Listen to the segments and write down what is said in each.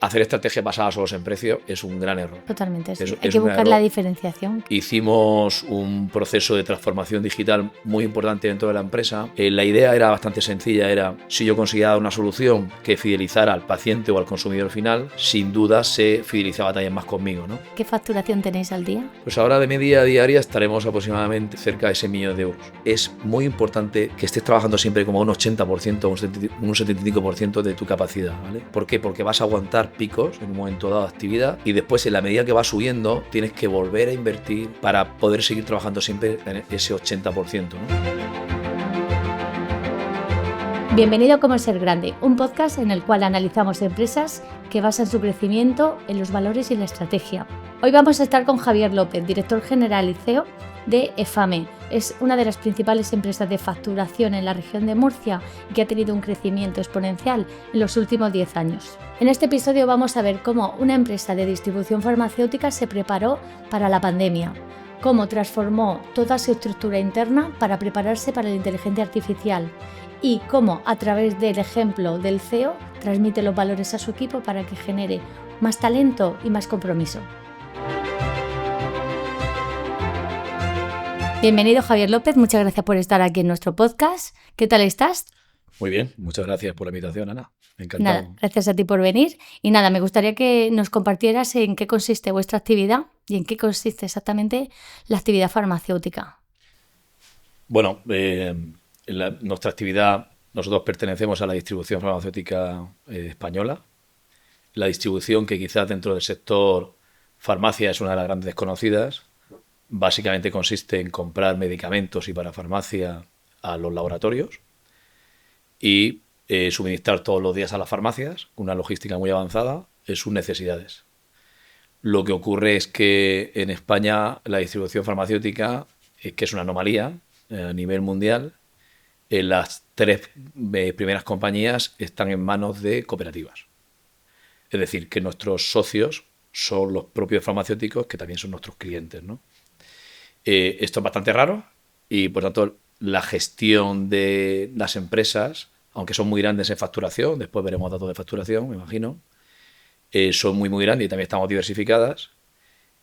hacer estrategias basadas solo en precio es un gran error. Totalmente, sí. Hay que buscar la diferenciación. Hicimos un proceso de transformación digital muy importante dentro de la empresa. La idea era bastante sencilla, era si yo conseguía dar una solución que fidelizara al paciente o al consumidor final, sin duda se fidelizaba también más conmigo, ¿no? ¿Qué facturación tenéis al día? Pues ahora de media diaria estaremos aproximadamente cerca de 6 millones de euros. Es muy importante que estés trabajando siempre como un 80%, un 75% de tu capacidad, ¿vale? ¿Por qué? Porque vas a aguantar picos en un momento dado de actividad y después en la medida que vas subiendo tienes que volver a invertir para poder seguir trabajando siempre en ese 80%, ¿no? Bienvenido a Cómo Ser Grande, un podcast en el cual analizamos empresas que basan su crecimiento en los valores y la estrategia. Hoy vamos a estar con Javier López, director general y CEO de EFAME. Es una de las principales empresas de facturación en la región de Murcia y que ha tenido un crecimiento exponencial en los últimos 10 años. En este episodio vamos a ver cómo una empresa de distribución farmacéutica se preparó para la pandemia, cómo transformó toda su estructura interna para prepararse para la inteligencia artificial y cómo, a través del ejemplo del CEO, transmite los valores a su equipo para que genere más talento y más compromiso. Bienvenido, Javier López, muchas gracias por estar aquí en nuestro podcast. ¿Qué tal estás? Muy bien, muchas gracias por la invitación, Ana. Encantado. Nada, gracias a ti por venir. Y nada, me gustaría que nos compartieras en qué consiste vuestra actividad y en qué consiste exactamente la actividad farmacéutica. Bueno, nuestra actividad, nosotros pertenecemos a la distribución farmacéutica española. La distribución, que quizás dentro del sector farmacia es una de las grandes desconocidas, básicamente consiste en comprar medicamentos y parafarmacia a los laboratorios y suministrar todos los días a las farmacias, una logística muy avanzada, en sus necesidades. Lo que ocurre es que en España la distribución farmacéutica, que es una anomalía a nivel mundial, las tres primeras compañías están en manos de cooperativas. Es decir, que nuestros socios son los propios farmacéuticos que también son nuestros clientes, ¿no? Esto es bastante raro y, por tanto, la gestión de las empresas, aunque son muy grandes en facturación, después veremos datos de facturación, me imagino, son muy, muy grandes y también estamos diversificadas.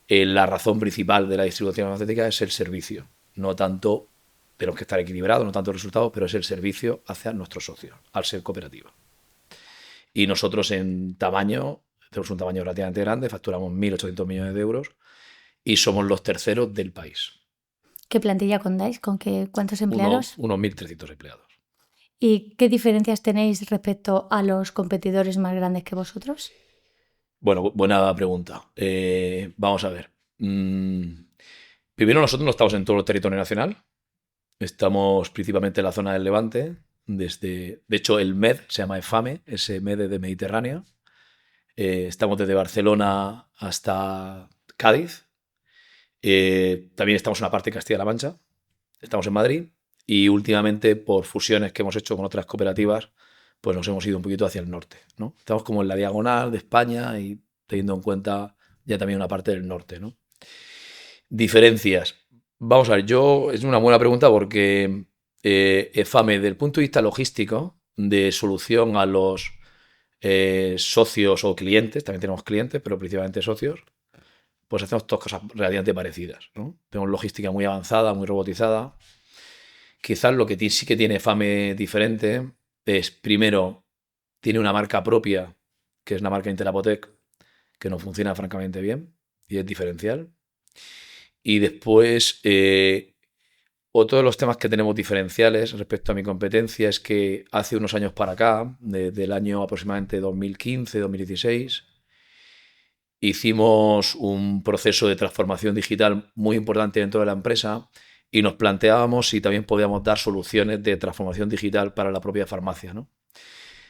La razón principal de la distribución farmacéutica es el servicio, no tanto, tenemos que estar equilibrados, no tanto el resultado, pero es el servicio hacia nuestros socios, al ser cooperativa. Y nosotros en tamaño, tenemos un tamaño relativamente grande, facturamos 1.800 millones de euros y somos los terceros del país. ¿Qué plantilla contáis? ¿Cuántos empleados? Unos 1.300 empleados. ¿Y qué diferencias tenéis respecto a los competidores más grandes que vosotros? Bueno, buena pregunta. Vamos a ver. Primero, nosotros no estamos en todo el territorio nacional. Estamos principalmente en la zona del Levante. De hecho, el MED se llama EFAME, ese MED de Mediterráneo. Estamos desde Barcelona hasta Cádiz. También estamos en una parte de Castilla-La Mancha. Estamos en Madrid. Y últimamente, por fusiones que hemos hecho con otras cooperativas, pues nos hemos ido un poquito hacia el norte, ¿no? Estamos como en la diagonal de España y teniendo en cuenta ya también una parte del norte, ¿no? Diferencias. Vamos a ver, es una buena pregunta porque EFAME, desde el punto de vista logístico, de solución a los socios o clientes, también tenemos clientes, pero principalmente socios, pues hacemos dos cosas relativamente parecidas, ¿no? Tenemos logística muy avanzada, muy robotizada. Quizás lo que sí que tiene EFAME diferente es, primero, tiene una marca propia, que es la marca Interapotec, que nos funciona francamente bien y es diferencial. Y después, otro de los temas que tenemos diferenciales respecto a mi competencia es que hace unos años para acá, desde el año aproximadamente 2015-2016, hicimos un proceso de transformación digital muy importante dentro de la empresa y nos planteábamos si también podíamos dar soluciones de transformación digital para la propia farmacia, ¿no?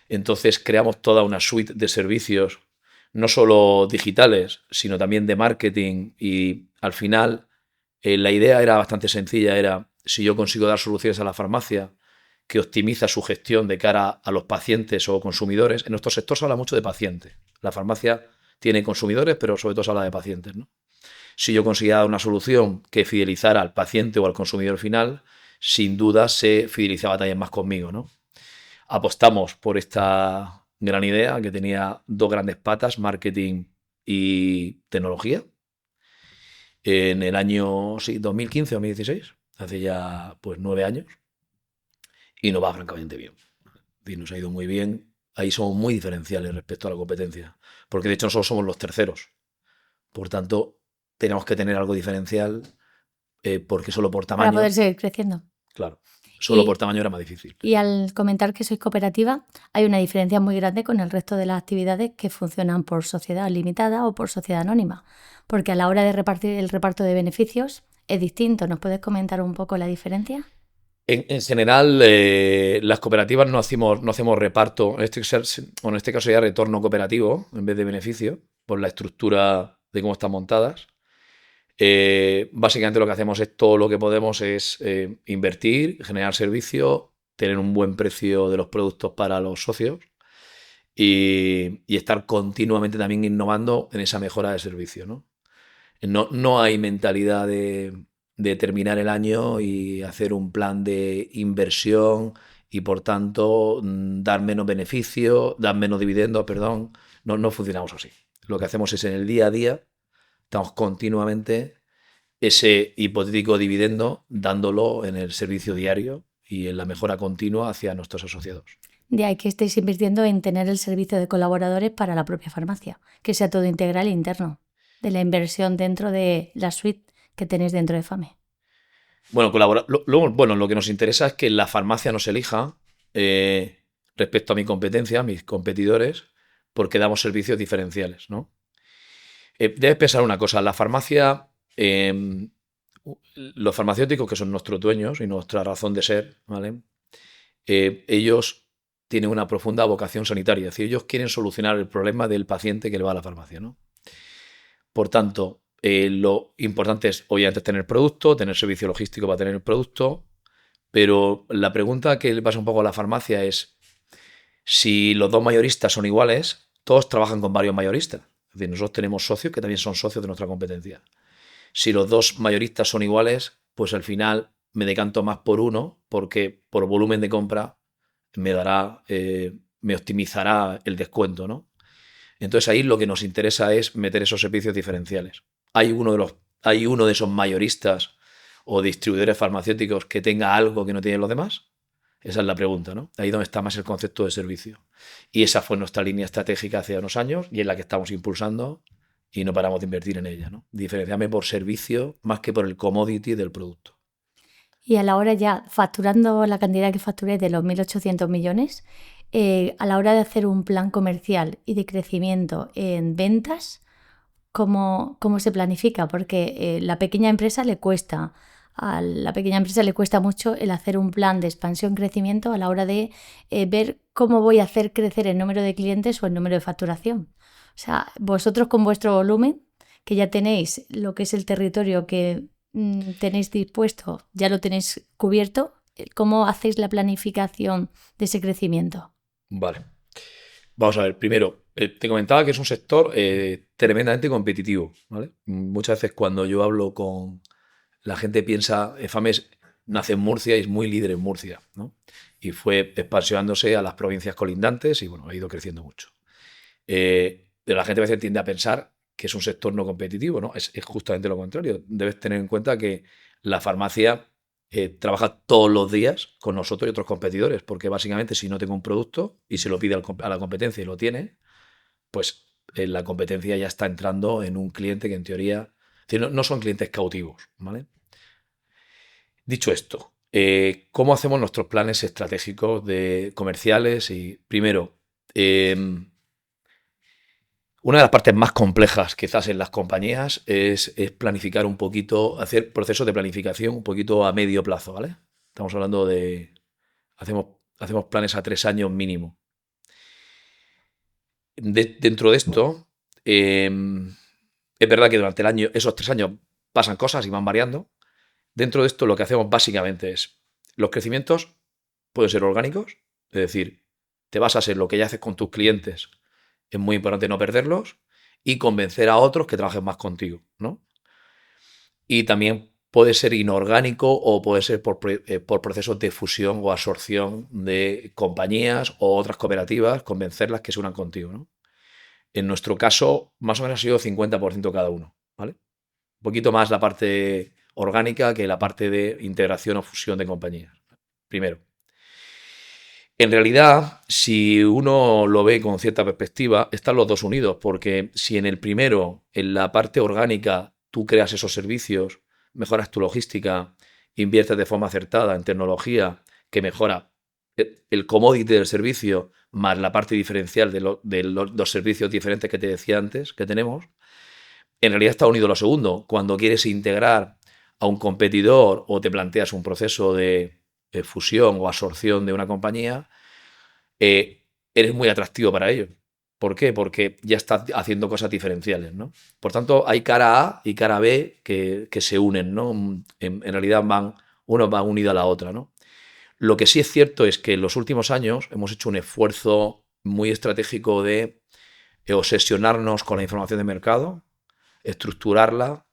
Entonces creamos toda una suite de servicios, no solo digitales, sino también de marketing, y al final la idea era bastante sencilla, era si yo consigo dar soluciones a la farmacia que optimiza su gestión de cara a los pacientes o consumidores. En nuestro sector se habla mucho de pacientes. La farmacia tiene consumidores, pero sobre todo se habla de pacientes, ¿no? Si yo conseguía dar una solución que fidelizara al paciente o al consumidor final, sin duda se fidelizaba también más conmigo, ¿no? Apostamos por esta gran idea que tenía dos grandes patas, marketing y tecnología, en el año 2015 o 2016, hace ya pues 9 años, y nos va francamente bien. Y nos ha ido muy bien. Ahí somos muy diferenciales respecto a la competencia, porque de hecho nosotros somos los terceros. Por tanto, tenemos que tener algo diferencial, porque solo por para tamaño, poder seguir creciendo. claro, solo por Y, tamaño era más difícil. y al comentar que sois cooperativa, hay una diferencia muy grande con el resto de las actividades que funcionan por sociedad limitada o por sociedad anónima, porque a la hora de repartir el reparto de beneficios es distinto. ¿Nos puedes comentar un poco la diferencia? En general, las cooperativas no hacemos reparto, en este caso ya retorno cooperativo en vez de beneficio, por la estructura de cómo están montadas. Básicamente lo que hacemos es todo lo que podemos es invertir, generar servicio, tener un buen precio de los productos para los socios y estar continuamente también innovando en esa mejora de servicio, ¿no? No hay mentalidad de terminar el año y hacer un plan de inversión y por tanto dar menos beneficio, dar menos dividendos, perdón. No funcionamos así. Lo que hacemos es en el día a día, estamos continuamente ese hipotético dividendo dándolo en el servicio diario y en la mejora continua hacia nuestros asociados. De ahí que estéis invirtiendo en tener el servicio de colaboradores para la propia farmacia, que sea todo integral e interno, de la inversión dentro de la suite que tenéis dentro de FAME. Bueno, lo que nos interesa es que la farmacia nos elija respecto a mi competencia, a mis competidores, porque damos servicios diferenciales, ¿no? Debes pensar una cosa, la farmacia, los farmacéuticos que son nuestros dueños y nuestra razón de ser, ¿vale? Ellos tienen una profunda vocación sanitaria, es decir, ellos quieren solucionar el problema del paciente que le va a la farmacia, ¿no? Por tanto, lo importante es, obviamente, tener producto, tener servicio logístico para tener el producto, pero la pregunta que le pasa un poco a la farmacia es, si los dos mayoristas son iguales, todos trabajan con varios mayoristas. Es decir, nosotros tenemos socios que también son socios de nuestra competencia. Si los dos mayoristas son iguales, pues al final me decanto más por uno, porque por volumen de compra me optimizará el descuento, ¿no? Entonces ahí lo que nos interesa es meter esos servicios diferenciales. Hay uno de esos mayoristas o distribuidores farmacéuticos que tenga algo que no tienen los demás. Esa es la pregunta, ¿no? Ahí donde está más el concepto de servicio. Y esa fue nuestra línea estratégica hace unos años y es la que estamos impulsando y no paramos de invertir en ella, ¿no? Diferenciarme por servicio más que por el commodity del producto. Y a la hora ya, facturando la cantidad que facturé de los 1.800 millones, a la hora de hacer un plan comercial y de crecimiento en ventas, ¿cómo se planifica? Porque la pequeña empresa le cuesta. A la pequeña empresa le cuesta mucho el hacer un plan de expansión-crecimiento a la hora de ver cómo voy a hacer crecer el número de clientes o el número de facturación. O sea, vosotros con vuestro volumen, que ya tenéis lo que es el territorio que tenéis dispuesto, ya lo tenéis cubierto, ¿cómo hacéis la planificación de ese crecimiento? Vale. Vamos a ver, primero, te comentaba que es un sector tremendamente competitivo, ¿vale? Muchas veces cuando yo hablo con la gente piensa, FAMES nace en Murcia y es muy líder en Murcia, ¿no? Y fue expansionándose a las provincias colindantes y bueno, ha ido creciendo mucho. Pero la gente a veces tiende a pensar que es un sector no competitivo, ¿no? Es justamente lo contrario. Debes tener en cuenta que la farmacia trabaja todos los días con nosotros y otros competidores, porque básicamente si no tengo un producto y se lo pide a la competencia y lo tiene, pues la competencia ya está entrando en un cliente que en teoría no son clientes cautivos, ¿vale? Dicho esto, ¿cómo hacemos nuestros planes estratégicos de comerciales? Y primero, una de las partes más complejas quizás en las compañías es planificar un poquito, hacer procesos de planificación un poquito a medio plazo, ¿vale? Estamos hablando de, hacemos planes a 3 años mínimo. Dentro de esto, es verdad que durante el año, esos 3 años pasan cosas y van variando. Dentro de esto lo que hacemos básicamente es, los crecimientos pueden ser orgánicos, es decir, te basas en lo que ya haces con tus clientes, es muy importante no perderlos y convencer a otros que trabajen más contigo, ¿no? Y también puede ser inorgánico o puede ser por procesos de fusión o absorción de compañías o otras cooperativas, convencerlas que se unan contigo, ¿no? En nuestro caso, más o menos ha sido 50% cada uno, ¿vale? Un poquito más la parte orgánica que la parte de integración o fusión de compañías. Primero. En realidad, si uno lo ve con cierta perspectiva, están los dos unidos, porque si en el primero, en la parte orgánica, tú creas esos servicios, mejoras tu logística, inviertes de forma acertada en tecnología que mejora el commodity del servicio más la parte diferencial de los servicios diferentes que te decía antes que tenemos, en realidad está unido lo segundo. Cuando quieres integrar a un competidor o te planteas un proceso de fusión o absorción de una compañía, eres muy atractivo para ellos. ¿Por qué? Porque ya estás haciendo cosas diferenciales, ¿no? Por tanto, hay cara A y cara B que se unen, ¿no? En realidad uno va unido a la otra, ¿no? Lo que sí es cierto es que en los últimos años hemos hecho un esfuerzo muy estratégico de obsesionarnos con la información de mercado, estructurarla,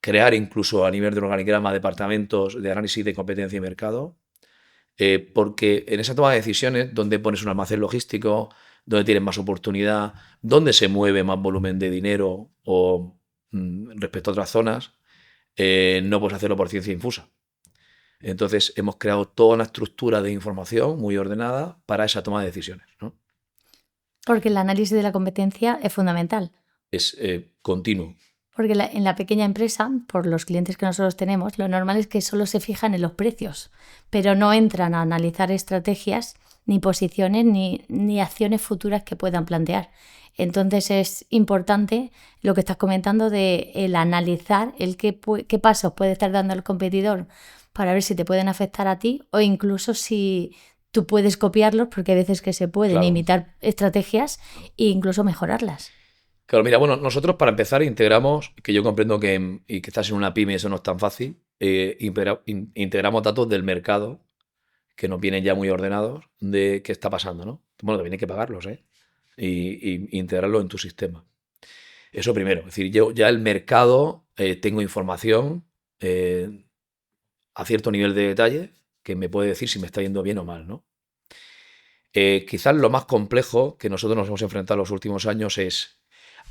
crear incluso a nivel de organigrama departamentos de análisis de competencia y mercado, porque en esa toma de decisiones, donde pones un almacén logístico, donde tienes más oportunidad, donde se mueve más volumen de dinero o respecto a otras zonas, no puedes hacerlo por ciencia infusa. Entonces hemos creado toda una estructura de información muy ordenada para esa toma de decisiones, ¿no? Porque el análisis de la competencia es fundamental. Es continuo. Porque en la pequeña empresa, por los clientes que nosotros tenemos, lo normal es que solo se fijan en los precios, pero no entran a analizar estrategias, ni posiciones, ni acciones futuras que puedan plantear. Entonces es importante lo que estás comentando de el analizar el qué pasos puede estar dando el competidor para ver si te pueden afectar a ti o incluso si tú puedes copiarlos, porque hay veces que se pueden Claro. imitar estrategias e incluso mejorarlas. Claro, mira, bueno, nosotros para empezar integramos, que yo comprendo y que estás en una pyme, eso no es tan fácil, integramos datos del mercado que nos vienen ya muy ordenados de qué está pasando, ¿no? Bueno, también hay que pagarlos, ¿eh? Y integrarlo en tu sistema. Eso primero, es decir, yo ya el mercado tengo información a cierto nivel de detalle que me puede decir si me está yendo bien o mal, ¿no? Quizás lo más complejo que nosotros nos hemos enfrentado en los últimos años es,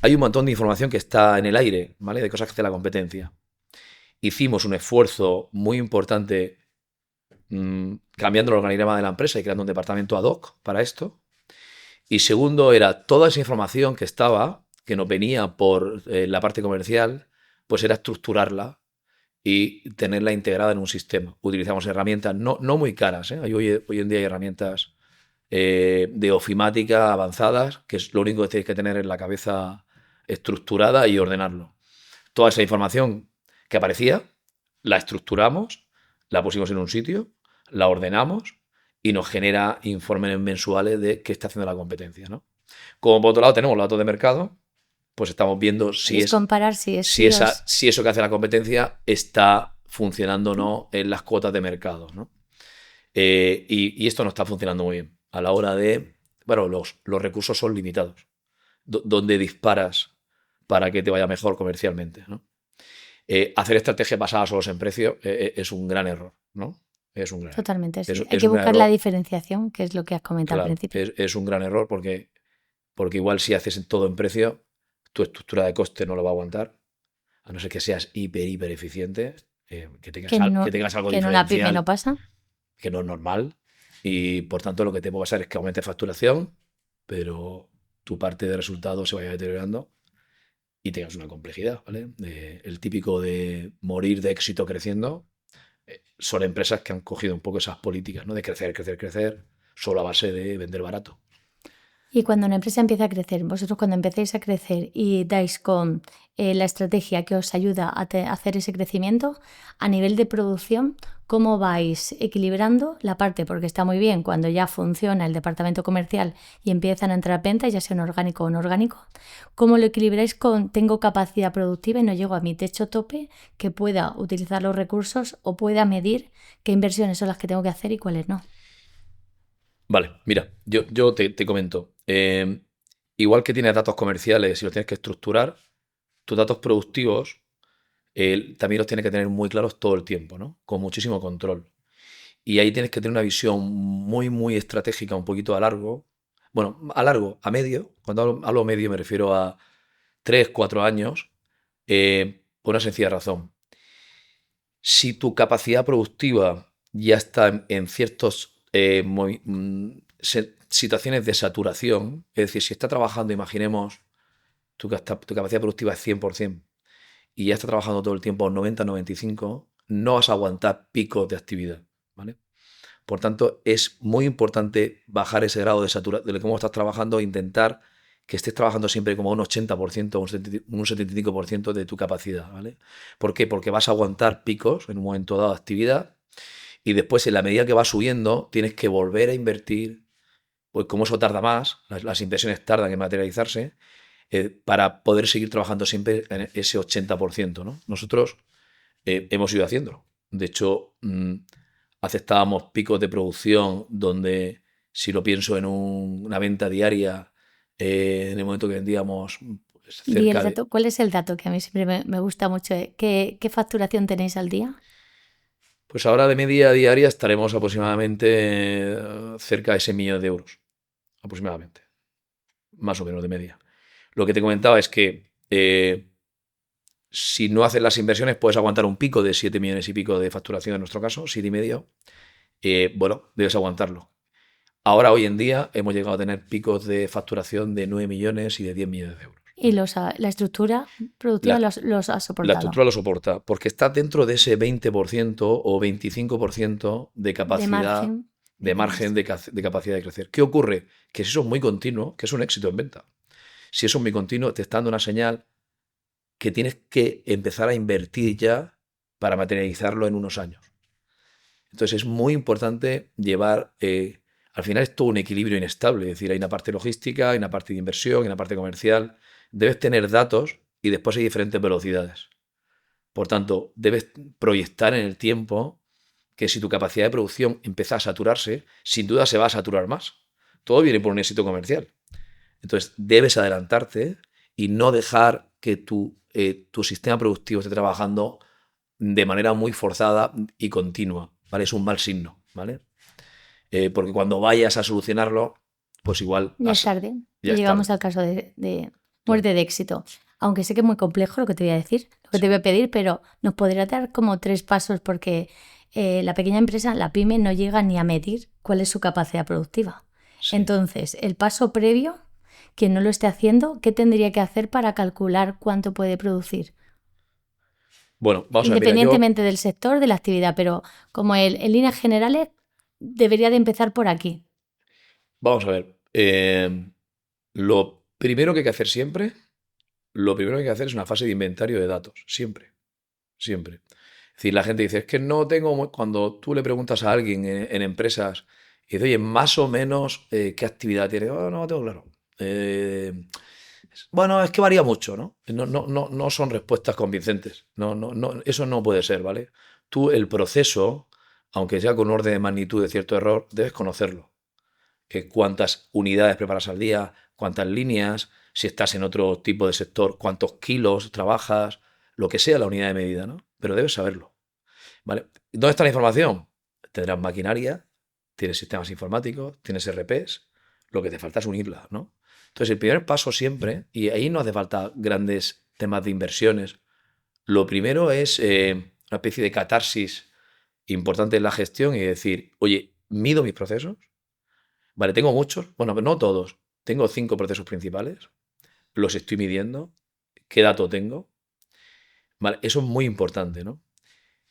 hay un montón de información que está en el aire, ¿vale? De cosas que hace la competencia. Hicimos un esfuerzo muy importante cambiando el organigrama de la empresa y creando un departamento ad hoc para esto. Y segundo era toda esa información que estaba, que nos venía por la parte comercial, pues era estructurarla y tenerla integrada en un sistema. Utilizamos herramientas no muy caras, ¿eh? Hoy en día hay herramientas de ofimática avanzadas, que es lo único que tenéis que tener en la cabeza estructurada y ordenarlo. Toda esa información que aparecía, la estructuramos, la pusimos en un sitio, la ordenamos y nos genera informes mensuales de qué está haciendo la competencia, ¿no? Como por otro lado tenemos los datos de mercado, pues estamos viendo si comparar si eso que hace la competencia está funcionando o no en las cuotas de mercado, ¿no? Y esto no está funcionando muy bien. A la hora de, bueno, los recursos son limitados. ¿Dónde disparas para que te vaya mejor comercialmente, ¿no? Hacer estrategias basadas solo en precio es un gran error, ¿no? Es un gran Totalmente, sí. error. Hay que buscar la diferenciación, que es lo que has comentado Claro, al principio. es un gran error porque igual si haces todo en precio, tu estructura de coste no lo va a aguantar, a no ser que seas hiper eficiente, que tengas algo Que en diferencial, una pyme no pasa. que no es normal, y por tanto lo que te puede pasar es que aumente facturación, pero tu parte de resultados se vaya deteriorando y tengas una complejidad, ¿vale? El típico de morir de éxito creciendo, son empresas que han cogido un poco esas políticas, ¿no? De crecer, solo a base de vender barato. Y cuando una empresa empieza a crecer, vosotros cuando empecéis a crecer y dais con la estrategia que os ayuda a hacer ese crecimiento, a nivel de producción, ¿cómo vais equilibrando la parte? Porque está muy bien cuando ya funciona el departamento comercial y empiezan a entrar ventas, ya sean orgánico o no orgánico. ¿Cómo lo equilibráis con tengo capacidad productiva y no llego a mi techo tope, que pueda utilizar los recursos o pueda medir qué inversiones son las que tengo que hacer y cuáles no? Vale, mira, yo te comento. Igual que tienes datos comerciales y los tienes que estructurar, tus datos productivos también los tienes que tener muy claros todo el tiempo, ¿no? Con muchísimo control. Y ahí tienes que tener una visión muy, muy estratégica, un poquito a largo. Bueno, a largo, a medio. Cuando hablo medio me refiero a 3, 4 años, por una sencilla razón. Si tu capacidad productiva ya está en ciertas situaciones de saturación, es decir, si está trabajando, imaginemos, tu capacidad productiva es 100% y ya está trabajando todo el tiempo a un 90-95, no vas a aguantar picos de actividad, ¿vale? Por tanto, es muy importante bajar ese grado de saturación de cómo estás trabajando e intentar que estés trabajando siempre como un 80%, un 75% de tu capacidad, ¿vale? ¿Por qué? Porque vas a aguantar picos en un momento dado de actividad y después, en la medida que va subiendo, tienes que volver a invertir, pues como eso tarda más, las inversiones tardan en materializarse, para poder seguir trabajando siempre en ese 80%, ¿no? Nosotros hemos ido haciéndolo. De hecho, aceptábamos picos de producción donde, si lo pienso en una venta diaria, en el momento que vendíamos pues, Di el cerca de... dato. ¿Cuál es el dato que a mí siempre me gusta mucho? ¿Qué facturación tenéis al día? Pues ahora de media diaria estaremos aproximadamente cerca de ese 1.000.000 de euros, aproximadamente, más o menos de media. Lo que te comentaba es que si no haces las inversiones puedes aguantar un pico de 7 millones y pico de facturación en nuestro caso, 7,5. Bueno, debes aguantarlo. Ahora, hoy en día, hemos llegado a tener picos de facturación de 9 millones y de 10 millones de euros. Y la estructura productiva La, los ha la soportado. estructura lo soporta porque está dentro de ese 20% o 25% de De capacidad, margen. de margen de capacidad de crecer. ¿Qué ocurre? Que si eso es muy continuo, que es un éxito en venta. Si eso es muy continuo, te está dando una señal que tienes que empezar a invertir ya para materializarlo en unos años. Entonces es muy importante llevar, al final es todo un equilibrio inestable, es decir, hay una parte logística, hay una parte de inversión, hay una parte comercial, debes tener datos y después hay diferentes velocidades. Por tanto, debes proyectar en el tiempo que si tu capacidad de producción empieza a saturarse, sin duda se va a saturar más. Todo viene por un éxito comercial. Entonces, debes adelantarte y no dejar que tu sistema productivo esté trabajando de manera muy forzada y continua, ¿vale? Es un mal signo, ¿vale? Porque cuando vayas a solucionarlo, pues igual Ya es tarde. ya Y es tarde. llegamos al caso de Claro. muerte de éxito. Aunque sé que es muy complejo lo que te voy a decir, lo que te voy a pedir, pero nos podría dar como 3 pasos porque la pequeña empresa, la pyme, no llega ni a medir cuál es su capacidad productiva. Sí. Entonces, el paso previo, quien no lo esté haciendo, ¿qué tendría que hacer para calcular cuánto puede producir? Bueno, vamos a ver, mira, Independientemente del sector, de la actividad, pero como en líneas generales, debería de empezar por aquí. vamos a ver. Lo primero que hay que hacer siempre, lo primero que hay que hacer es una fase de inventario de datos, siempre, siempre. Es decir, la gente dice, es que no tengo, cuando tú le preguntas a alguien en empresas y dice, oye, más o menos, ¿qué actividad tiene? Oh, no tengo claro. Bueno, es que varía mucho, ¿no? No son respuestas convincentes. No, eso no puede ser, ¿vale? Tú el proceso, aunque sea con un orden de magnitud de cierto error, debes conocerlo. Cuántas unidades preparas al día, cuántas líneas, si estás en otro tipo de sector, cuántos kilos trabajas, lo que sea la unidad de medida, ¿no? Pero debes saberlo, ¿vale? ¿Dónde está la información? Tendrás maquinaria, tienes sistemas informáticos, tienes RPs, lo que te falta es unirla, ¿no? Entonces, el primer paso siempre, y ahí no hace falta grandes temas de inversiones, lo primero es una especie de catarsis importante en la gestión y decir, oye, mido mis procesos, vale, tengo muchos, bueno, no todos, tengo 5 procesos principales, los estoy midiendo, qué dato tengo, vale, eso es muy importante, ¿no?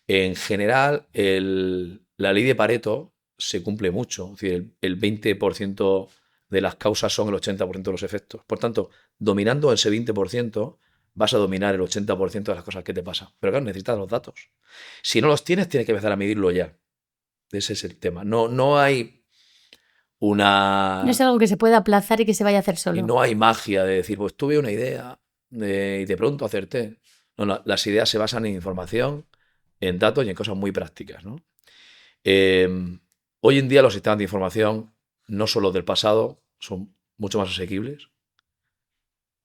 En general, la ley de Pareto se cumple mucho. Es decir, el 20% de las causas son el 80% de los efectos. Por tanto, dominando ese 20%, vas a dominar el 80% de las cosas que te pasan. Pero claro, necesitas los datos. Si no los tienes, tienes que empezar a medirlo ya. Ese es el tema. No hay No es una... algo que se pueda aplazar y que se vaya a hacer Y solo. no hay magia de decir, pues tuve una idea y de pronto acerté. No, las ideas se basan en información, en datos y en cosas muy prácticas, ¿no? Eh, Hoy en día los sistemas de información, no solo del pasado, son mucho más asequibles,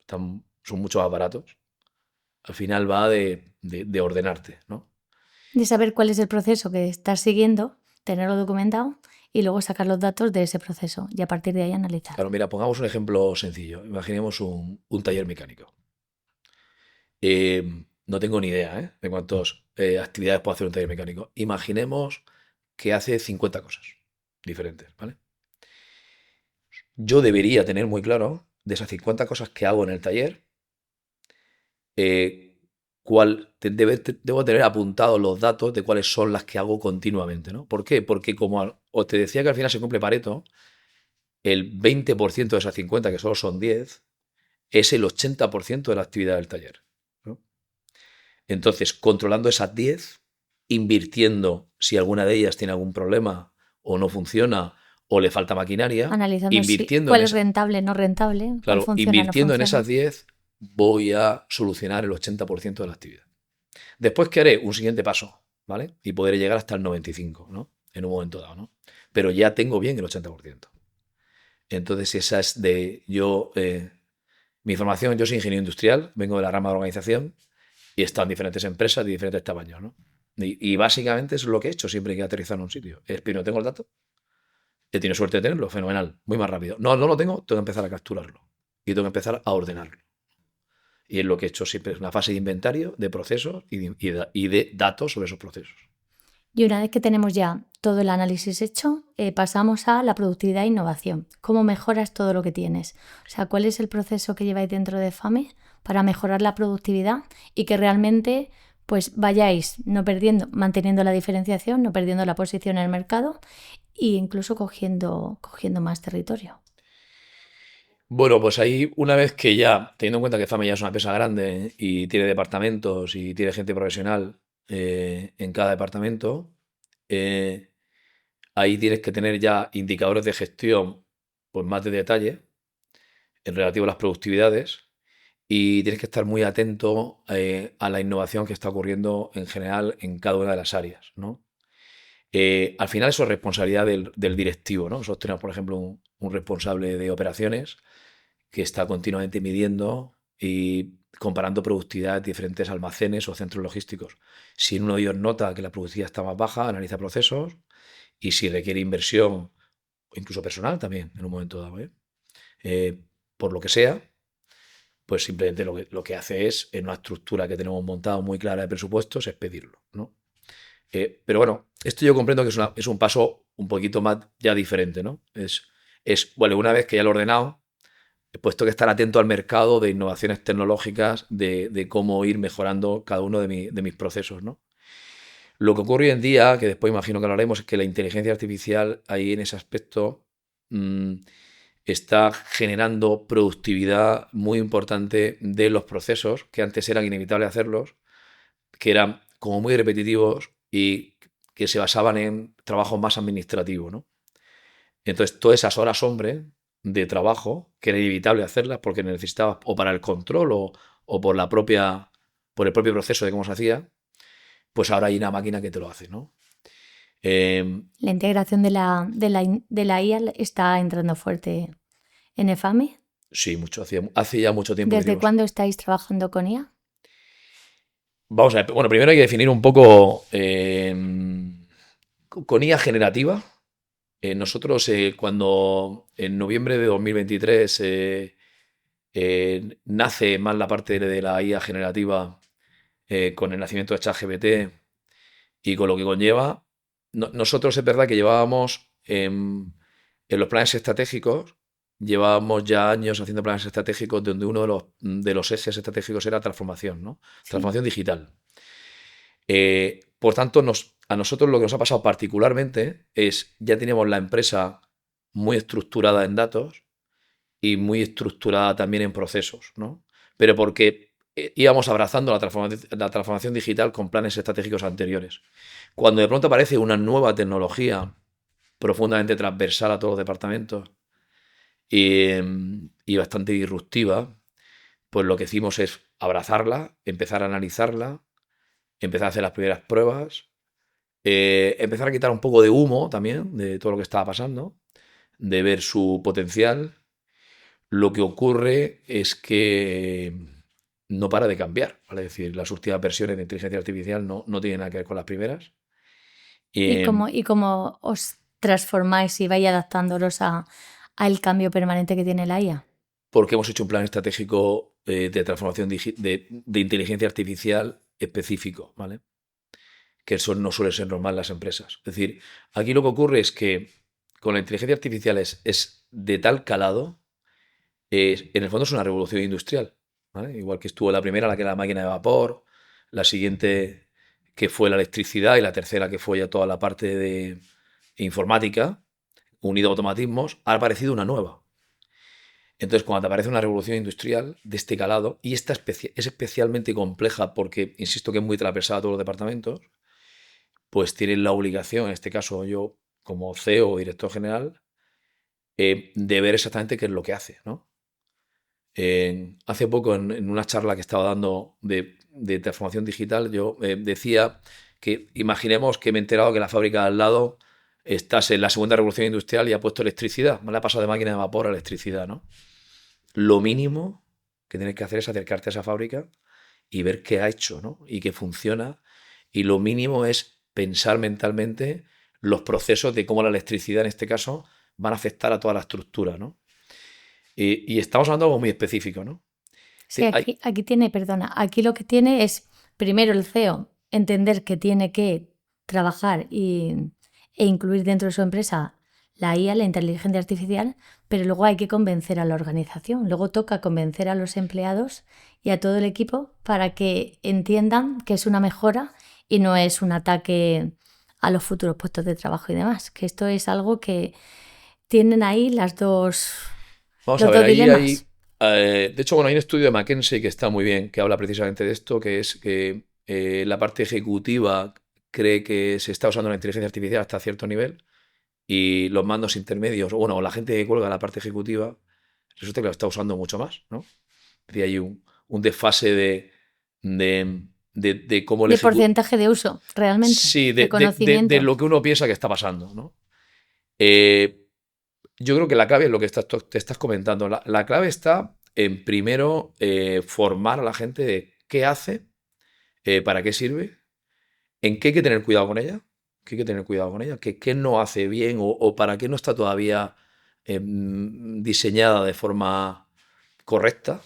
son mucho más baratos. Al final va de ordenarte, ¿no? De saber cuál es el proceso que estás siguiendo, tenerlo documentado y luego sacar los datos de ese proceso y a partir de ahí analizar. Claro, mira, pongamos un ejemplo sencillo. Imaginemos un taller mecánico. No tengo ni idea, de cuántas actividades puede hacer un taller mecánico. Imaginemos que hace 50 cosas diferentes, ¿vale? Yo debería tener muy claro de esas 50 cosas que hago en el taller, debo tener apuntados los datos de cuáles son las que hago continuamente, ¿no? ¿Por qué? Porque como os te decía que al final se cumple Pareto, el 20% de esas 50, que solo son 10, es el 80% de la actividad del taller, ¿no? Entonces, controlando esas 10, invirtiendo si alguna de ellas tiene algún problema o no funciona o le falta maquinaria, Analizando invirtiendo cuál en es rentable, no rentable, cuál claro, funciona, no invirtiendo en funciona. esas 10, voy a solucionar el 80% de la actividad. Después que haré un siguiente paso, ¿vale? Y podré llegar hasta el 95%, ¿no? En un momento dado, ¿no? Pero ya tengo bien el 80%. Entonces, esa es mi formación, yo soy ingeniero industrial, vengo de la rama de organización y he estado en diferentes empresas de diferentes tamaños, ¿no? Y básicamente eso es lo que he hecho siempre que he aterrizado en un sitio. Es primero tengo el dato, he tenido suerte de tenerlo, fenomenal, muy más rápido. No lo tengo que empezar a capturarlo y tengo que empezar a ordenarlo. Y es lo que he hecho siempre, es una fase de inventario, de procesos y de datos sobre esos procesos. Y una vez que tenemos ya todo el análisis hecho, pasamos a la productividad e innovación. ¿Cómo mejoras todo lo que tienes? O sea, ¿cuál es el proceso que lleváis dentro de FAME para mejorar la productividad y que realmente pues vayáis no perdiendo, manteniendo la diferenciación, no perdiendo la posición en el mercado e incluso cogiendo más territorio? Bueno, pues ahí una vez que ya, teniendo en cuenta que FAME ya es una empresa grande y tiene departamentos y tiene gente profesional en cada departamento, eh, ahí tienes que tener ya indicadores de gestión pues más de detalle en relativo a las productividades y tienes que estar muy atento a la innovación que está ocurriendo en general en cada una de las áreas, ¿no? Al final eso es responsabilidad del directivo, ¿no? Nosotros tenemos, por ejemplo, un responsable de operaciones que está continuamente midiendo y comparando productividad de diferentes almacenes o centros logísticos. Si en uno de ellos nota que la productividad está más baja, analiza procesos y si requiere inversión o incluso personal también en un momento dado, por lo que sea, pues simplemente lo que hace es, en una estructura que tenemos montada muy clara de presupuestos, es pedirlo, ¿no? Pero bueno, esto yo comprendo que es un paso un poquito más ya diferente, ¿no? Bueno, una vez que ya lo he ordenado, he puesto que estar atento al mercado de innovaciones tecnológicas, de cómo ir mejorando cada uno de mis procesos, ¿no? Lo que ocurre hoy en día, que después imagino que hablaremos, es que la inteligencia artificial ahí en ese aspecto está generando productividad muy importante de los procesos que antes eran inevitables hacerlos, que eran como muy repetitivos y que se basaban en trabajo más administrativo, ¿no? Entonces, todas esas horas hombre de trabajo, que era inevitable hacerlas porque necesitabas o para el control o por el propio proceso de cómo se hacía, pues ahora hay una máquina que te lo hace, ¿no? La integración de la IA está entrando fuerte en EFAME. Sí, hace ya mucho tiempo que ¿Desde hicimos. cuándo estáis trabajando con IA? Vamos a ver, bueno, primero hay que definir un poco con IA generativa. Nosotros cuando en noviembre de 2023 nace más la parte de la IA generativa con el nacimiento de ChatGPT y con lo que conlleva, nosotros es verdad que llevábamos en los planes estratégicos, llevábamos ya años haciendo planes estratégicos donde uno de los ejes estratégicos era transformación, ¿no? Sí. Transformación digital. Por tanto, a nosotros lo que nos ha pasado particularmente es, ya teníamos la empresa muy estructurada en datos y muy estructurada también en procesos, ¿no? Pero porque íbamos abrazando la transformación digital con planes estratégicos anteriores. Cuando de pronto aparece una nueva tecnología profundamente transversal a todos los departamentos y bastante disruptiva, pues lo que hicimos es abrazarla, empezar a analizarla, empezar a hacer las primeras pruebas, empezar a quitar un poco de humo también de todo lo que estaba pasando, de ver su potencial. Lo que ocurre es que no para de cambiar, ¿vale? Es decir, las últimas versiones de inteligencia artificial no tienen nada que ver con las primeras. ¿Y cómo os transformáis y vais adaptándolos al cambio permanente que tiene la IA? Porque hemos hecho un plan estratégico de transformación de inteligencia artificial específico, ¿vale? Que eso no suele ser normal en las empresas. Es decir, aquí lo que ocurre es que con la inteligencia artificial es de tal calado, en el fondo es una revolución industrial, ¿vale? Igual que estuvo la primera, la que era la máquina de vapor, la siguiente que fue la electricidad y la tercera que fue ya toda la parte de informática, unido a automatismos, ha aparecido una nueva. Entonces, cuando te aparece una revolución industrial de este calado, y esta es especialmente compleja porque, insisto, que es muy transversal a todos los departamentos, pues tienen la obligación, en este caso yo como CEO o director general, de ver exactamente qué es lo que hace, ¿no? Hace poco, en una charla que estaba dando de transformación digital, yo decía que imaginemos que me he enterado que la fábrica al lado estás en la segunda revolución industrial y ha puesto electricidad. Me la ha pasado de máquina de vapor a electricidad, ¿no? Lo mínimo que tienes que hacer es acercarte a esa fábrica y ver qué ha hecho, ¿no? Y que funciona. Y lo mínimo es pensar mentalmente los procesos de cómo la electricidad, en este caso, van a afectar a toda la estructura, ¿no? Y estamos hablando de algo muy específico, ¿no? Sí, aquí tiene, perdona, aquí lo que tiene es, primero el CEO, entender que tiene que trabajar e incluir dentro de su empresa la IA, la inteligencia artificial, pero luego hay que convencer a la organización. Luego toca convencer a los empleados y a todo el equipo para que entiendan que es una mejora y no es un ataque a los futuros puestos de trabajo y demás. Que esto es algo que tienen ahí los dos dilemas. De hecho, bueno, hay un estudio de McKinsey que está muy bien, que habla precisamente de esto, que es que la parte ejecutiva cree que se está usando la inteligencia artificial hasta cierto nivel y los mandos intermedios, o la gente que cuelga la parte ejecutiva, resulta que lo está usando mucho más, ¿no? Es decir, hay un desfase de cómo De porcentaje de uso, realmente, sí, de conocimiento. de lo que uno piensa que está pasando, ¿no? Yo creo que la clave es lo que te estás comentando. La clave está en primero formar a la gente de qué hace, para qué sirve, en qué hay que tener cuidado con ella, qué no hace bien o para qué no está todavía diseñada de forma correcta,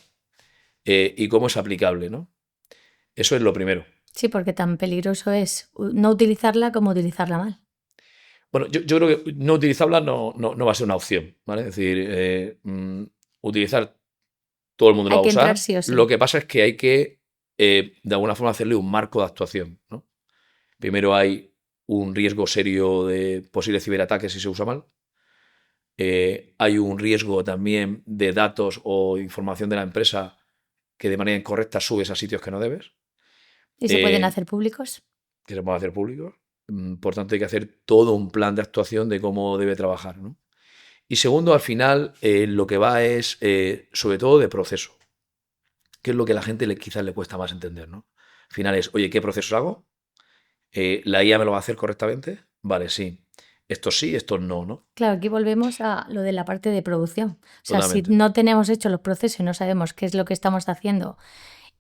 y cómo es aplicable, ¿no? Eso es lo primero. Sí, porque tan peligroso es no utilizarla como utilizarla mal. Bueno, yo creo que no utilizarla no va a ser una opción, ¿vale? Es decir, utilizar todo el mundo lo Hay va a que usar. entrar sí o sí. Lo que pasa es que hay que, de alguna forma, hacerle un marco de actuación, ¿no? Primero hay un riesgo serio de posibles ciberataques si se usa mal. Hay un riesgo también de datos o información de la empresa que de manera incorrecta subes a sitios que no debes, ¿Y se pueden hacer públicos? que se pueden hacer públicos. Por tanto, hay que hacer todo un plan de actuación de cómo debe trabajar, ¿no? Y segundo, al final, lo que va es, sobre todo, de proceso, que es lo que a la gente quizás le cuesta más entender, ¿no? Al final es, oye, ¿qué procesos hago? ¿La IA me lo va a hacer correctamente? Vale, sí. Estos sí, estos no, ¿no? Claro, aquí volvemos a lo de la parte de producción. O sea, si Totalmente. no tenemos hecho los procesos y no sabemos qué es lo que estamos haciendo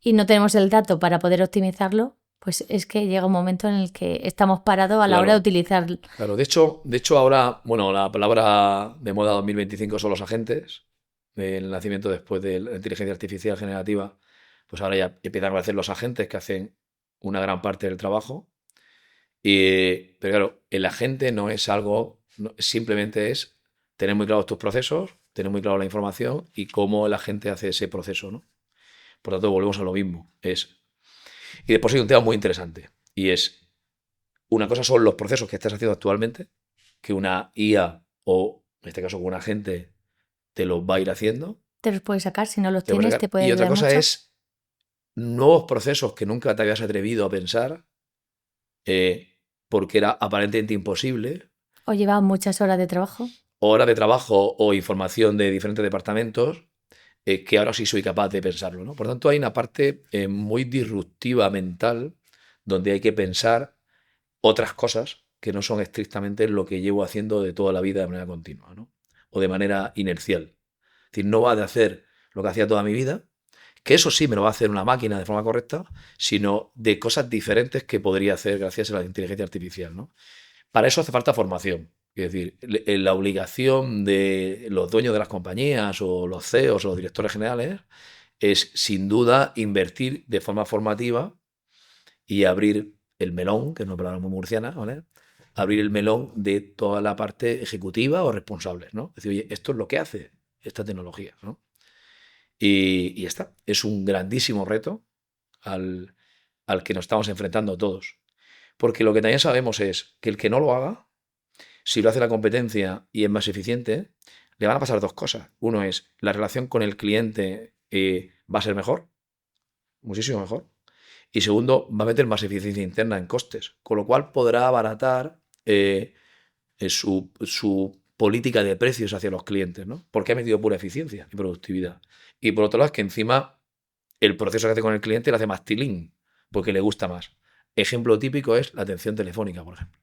y no tenemos el dato para poder optimizarlo, pues es que llega un momento en el que estamos parados a la hora de utilizar. Claro, de hecho ahora, bueno, la palabra de moda 2025 son los agentes. El nacimiento después de la inteligencia artificial generativa, pues ahora ya empiezan a aparecer los agentes que hacen una gran parte del trabajo. Pero claro, el agente no es algo, simplemente es tener muy claros tus procesos, tener muy claro la información y cómo el agente hace ese proceso, ¿no? Por tanto, volvemos a lo mismo. Y después hay un tema muy interesante y es, una cosa son los procesos que estás haciendo actualmente, que una IA o, en este caso, un agente te los va a ir haciendo. Te los puedes sacar, si no los Te los va a tienes, sacar. te puede Y otra ayudar cosa mucho. es nuevos procesos que nunca te habías atrevido a pensar, porque era aparentemente imposible. O lleva muchas horas de trabajo. Horas de trabajo o información de diferentes departamentos, que ahora sí soy capaz de pensarlo, ¿no? Por tanto, hay una parte muy disruptiva mental donde hay que pensar otras cosas que no son estrictamente lo que llevo haciendo de toda la vida de manera continua, ¿no? O de manera inercial. Es decir, no va de hacer lo que hacía toda mi vida, que eso sí me lo va a hacer una máquina de forma correcta, sino de cosas diferentes que podría hacer gracias a la inteligencia artificial, ¿no? Para eso hace falta formación. Es decir, la obligación de los dueños de las compañías o los CEOs o los directores generales es, sin duda, invertir de forma formativa y abrir el melón, que es una palabra muy murciana, ¿vale? Abrir el melón de toda la parte ejecutiva o responsable, ¿no? Es decir, oye, esto es lo que hace esta tecnología, ¿no? Y ya está. Es un grandísimo reto al, al que nos estamos enfrentando todos. Porque lo que también sabemos es que el que no lo haga, si lo hace la competencia y es más eficiente, le van a pasar dos cosas. Uno es, la relación con el cliente va a ser mejor, muchísimo mejor. Y segundo, va a meter más eficiencia interna en costes, con lo cual podrá abaratar su política de precios hacia los clientes, ¿no? Porque ha metido pura eficiencia y productividad. Y por otro lado, es que encima el proceso que hace con el cliente lo hace más tilín, porque le gusta más. Ejemplo típico es la atención telefónica, por ejemplo.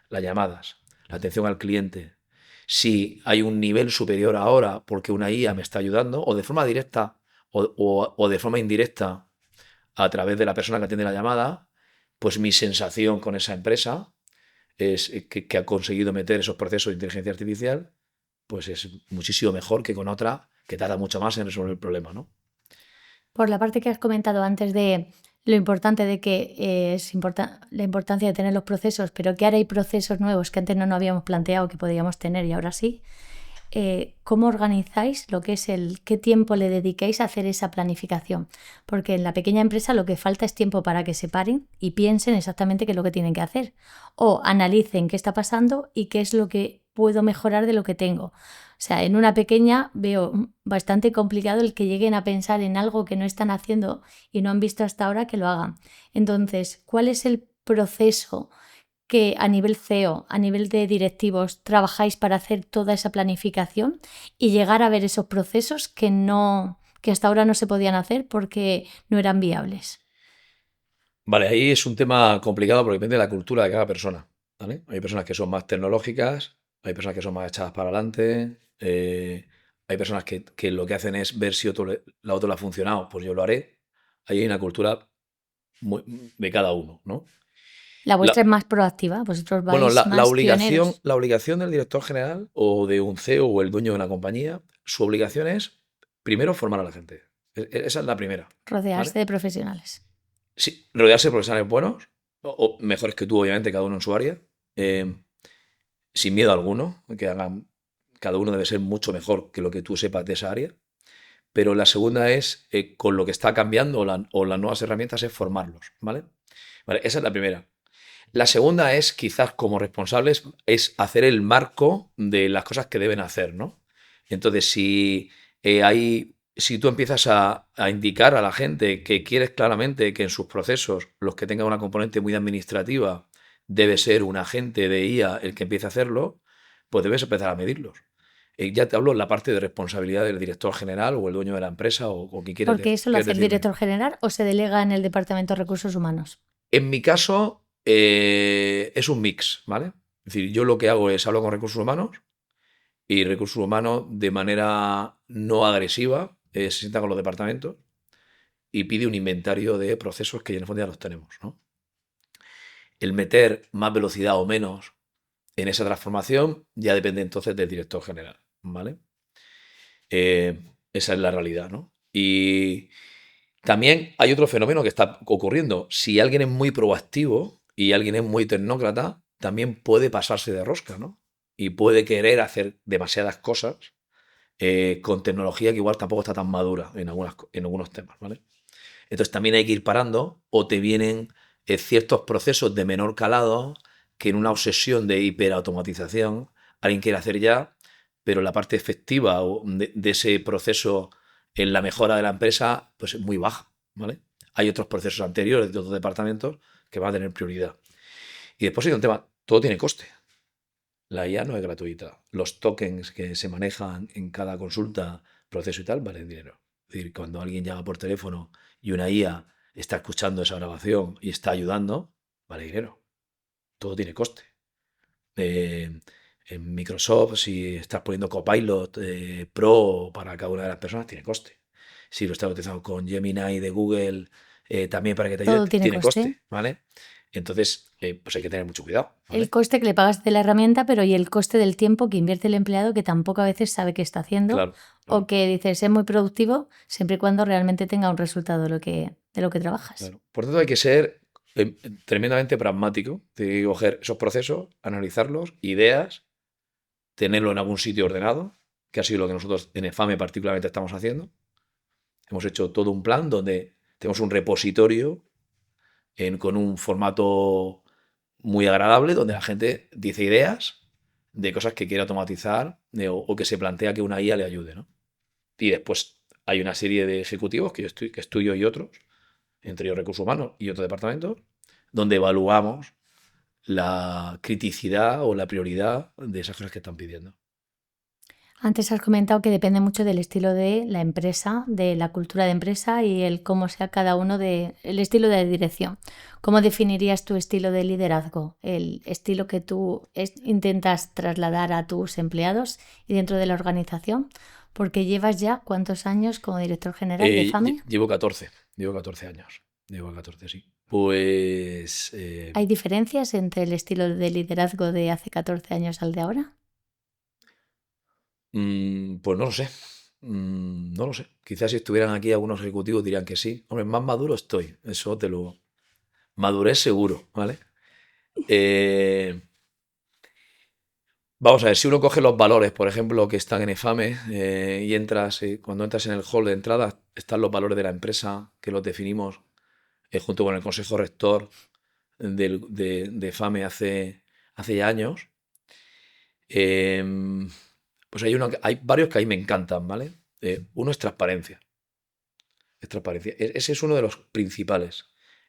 Las llamadas, la atención al cliente. Si hay un nivel superior ahora porque una IA me está ayudando, o de forma directa o de forma indirecta a través de la persona que atiende la llamada, pues mi sensación con esa empresa es que ha conseguido meter esos procesos de inteligencia artificial, pues es muchísimo mejor que con otra que tarda mucho más en resolver el problema, ¿no? Por la parte que has comentado antes de lo importante de que la importancia de tener los procesos, pero que ahora hay procesos nuevos que antes no nos habíamos planteado que podíamos tener y ahora sí. ¿Cómo organizáis lo que es qué tiempo le dediquéis a hacer esa planificación? Porque en la pequeña empresa lo que falta es tiempo para que se paren y piensen exactamente qué es lo que tienen que hacer. O analicen qué está pasando y qué es lo que puedo mejorar de lo que tengo. O sea, en una pequeña veo bastante complicado el que lleguen a pensar en algo que no están haciendo y no han visto hasta ahora que lo hagan. Entonces, ¿cuál es el proceso que a nivel CEO, a nivel de directivos, trabajáis para hacer toda esa planificación y llegar a ver esos procesos que hasta ahora no se podían hacer porque no eran viables? Vale, ahí es un tema complicado porque depende de la cultura de cada persona, ¿vale? Hay personas que son más tecnológicas, hay personas que son más echadas para adelante, hay personas que lo que hacen es ver si la otro le ha funcionado, pues yo lo haré. Ahí hay una cultura de cada uno, ¿no? La La- vuestra es más proactiva, vosotros bueno, vais más pioneros, la obligación del director general o de un CEO o el dueño de una compañía, su obligación es primero formar a la gente. Esa es la primera, ¿vale? rodearse de profesionales. Sí, rodearse de profesionales buenos, o mejores que tú, obviamente, cada uno en su área, eh, sin miedo alguno, que hagan, cada uno debe ser mucho mejor que lo que tú sepas de esa área. Pero la segunda es, con lo que está cambiando o las nuevas herramientas, es formarlos, ¿vale? Vale, esa es la primera. La segunda es, quizás como responsables, es hacer el marco de las cosas que deben hacer, ¿no? Entonces, si tú empiezas a indicar a la gente que quieres claramente que en sus procesos, los que tengan una componente muy administrativa, debe ser un agente de IA el que empiece a hacerlo, pues debes empezar a medirlos. Ya te hablo en la parte de responsabilidad del director general o el dueño de la empresa o quien Porque eso lo quieres hace el decirme. director general o se delega en el Departamento de Recursos Humanos. En mi caso, es un mix, ¿vale? Es decir, yo lo que hago es hablo con recursos humanos y recursos humanos de manera no agresiva se sienta con los departamentos y pide un inventario de procesos que en el fondo ya los tenemos, ¿no? El meter más velocidad o menos en esa transformación ya depende entonces del director general, ¿vale? Esa es la realidad, ¿no? Y también hay otro fenómeno que está ocurriendo. Si alguien es muy proactivo y alguien es muy tecnócrata, también puede pasarse de rosca, ¿no? Y puede querer hacer demasiadas cosas con tecnología que igual tampoco está tan madura en algunos temas, ¿vale? Entonces también hay que ir parando o te vienen ciertos procesos de menor calado que en una obsesión de hiperautomatización alguien quiere hacer ya, pero la parte efectiva de ese proceso en la mejora de la empresa pues es muy baja, ¿vale? Hay otros procesos anteriores de otros departamentos que van a tener prioridad. Y después hay un tema, todo tiene coste. La IA no es gratuita. Los tokens que se manejan en cada consulta, proceso y tal, valen dinero. Es decir, cuando alguien llama por teléfono y una IA está escuchando esa grabación y está ayudando, vale dinero. Todo tiene coste. Eh, en Microsoft, si estás poniendo Copilot Pro para cada una de las personas, tiene coste. si lo estás utilizando con Gemini de Google, también para que te ayude, Todo tiene tiene coste. coste, ¿vale? Entonces, pues hay que tener mucho cuidado, ¿vale? El coste que le pagas de la herramienta, pero y el coste del tiempo que invierte el empleado, que tampoco a veces sabe qué está haciendo, Claro, o que dices es muy productivo, siempre y cuando realmente tenga un resultado de lo que trabajas. claro. Por tanto, hay que ser tremendamente pragmático, de coger esos procesos, analizarlos, ideas, tenerlo en algún sitio ordenado, que ha sido lo que nosotros en EFAME particularmente estamos haciendo. Hemos hecho todo un plan donde tenemos un repositorio con un formato muy agradable, donde la gente dice ideas de cosas que quiere automatizar o que se plantea que una IA le ayude, ¿no? Y después hay una serie de ejecutivos que estoy yo y otros, entre ellos recursos humanos y otros departamentos, donde evaluamos la criticidad o la prioridad de esas cosas que están pidiendo. Antes has comentado que depende mucho del estilo de la empresa, de la cultura de empresa y el cómo sea cada uno el estilo de dirección. ¿Cómo definirías tu estilo de liderazgo? El estilo que tú intentas trasladar a tus empleados y dentro de la organización, porque llevas ya ¿cuántos años como director general de FAME? Llevo 14 años. Llevo 14, sí. Pues ¿Hay diferencias entre el estilo de liderazgo de hace 14 años al de ahora? pues no lo sé. No lo sé. Quizás si estuvieran aquí algunos ejecutivos dirían que sí. Hombre, más maduro estoy. Eso te lo... Madurez seguro, ¿vale? Vamos a ver, si uno coge los valores, por ejemplo, que están en EFAME y cuando entras en el hall de entrada, están los valores de la empresa, que los definimos junto con el Consejo Rector de EFAME hace ya años. Pues hay varios que ahí me encantan, ¿vale? Uno es transparencia. Es transparencia. Ese es uno de los principales.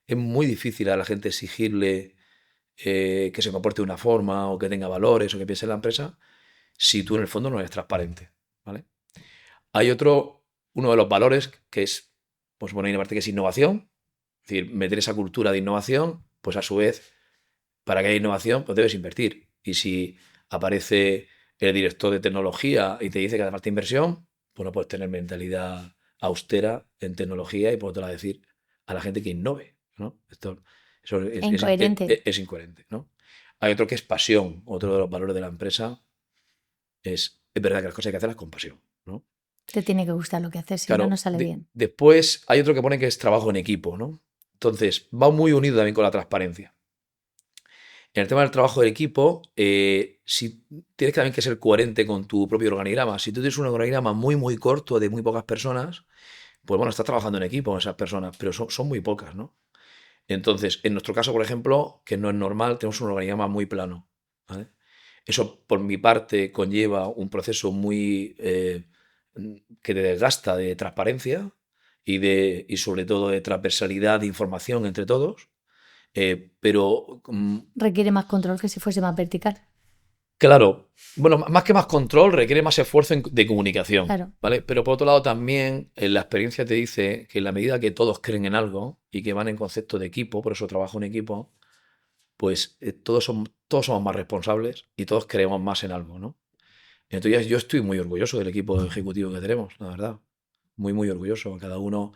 Es muy difícil a la gente exigirle que se comporte de una forma o que tenga valores o que piense en la empresa si tú en el fondo no eres transparente, ¿vale? Hay uno de los valores que es, pues bueno, hay una parte que es innovación, es decir, meter esa cultura de innovación, pues a su vez, para que haya innovación, pues debes invertir. Y si aparece el director de tecnología y te dice que hace falta inversión, pues no puedes tener mentalidad austera en tecnología y por otro lado decir a la gente que innove, ¿no? Eso Incoherente. es incoherente, ¿no? Hay otro que es pasión, otro de los valores de la empresa es verdad que las cosas hay que hacerlas con pasión, ¿no? Te tiene que gustar lo que haces, si no, Claro, no sale bien. después hay otro que pone que es trabajo en equipo, ¿no? Entonces, va muy unido también con la transparencia. En el tema del trabajo del equipo, si tienes también que ser coherente con tu propio organigrama. Si tú tienes un organigrama muy, muy corto de muy pocas personas, pues bueno, estás trabajando en equipo con esas personas, pero son muy pocas, ¿no? Entonces, en nuestro caso, por ejemplo, que no es normal, tenemos un organigrama muy plano, ¿vale? Eso, por mi parte, conlleva un proceso que te desgasta de transparencia y sobre todo de transversalidad de información entre todos. Pero Requiere más control que si fuese más vertical. claro, bueno, más que más control, requiere más esfuerzo de comunicación, Claro. ¿vale? Pero por otro lado también la experiencia te dice que en la medida que todos creen en algo y que van en concepto de equipo, por eso trabajo en equipo, pues todos somos más responsables y todos creemos más en algo, ¿no? Entonces yo estoy muy orgulloso del equipo ejecutivo que tenemos, la verdad. Muy, muy orgulloso. Cada uno...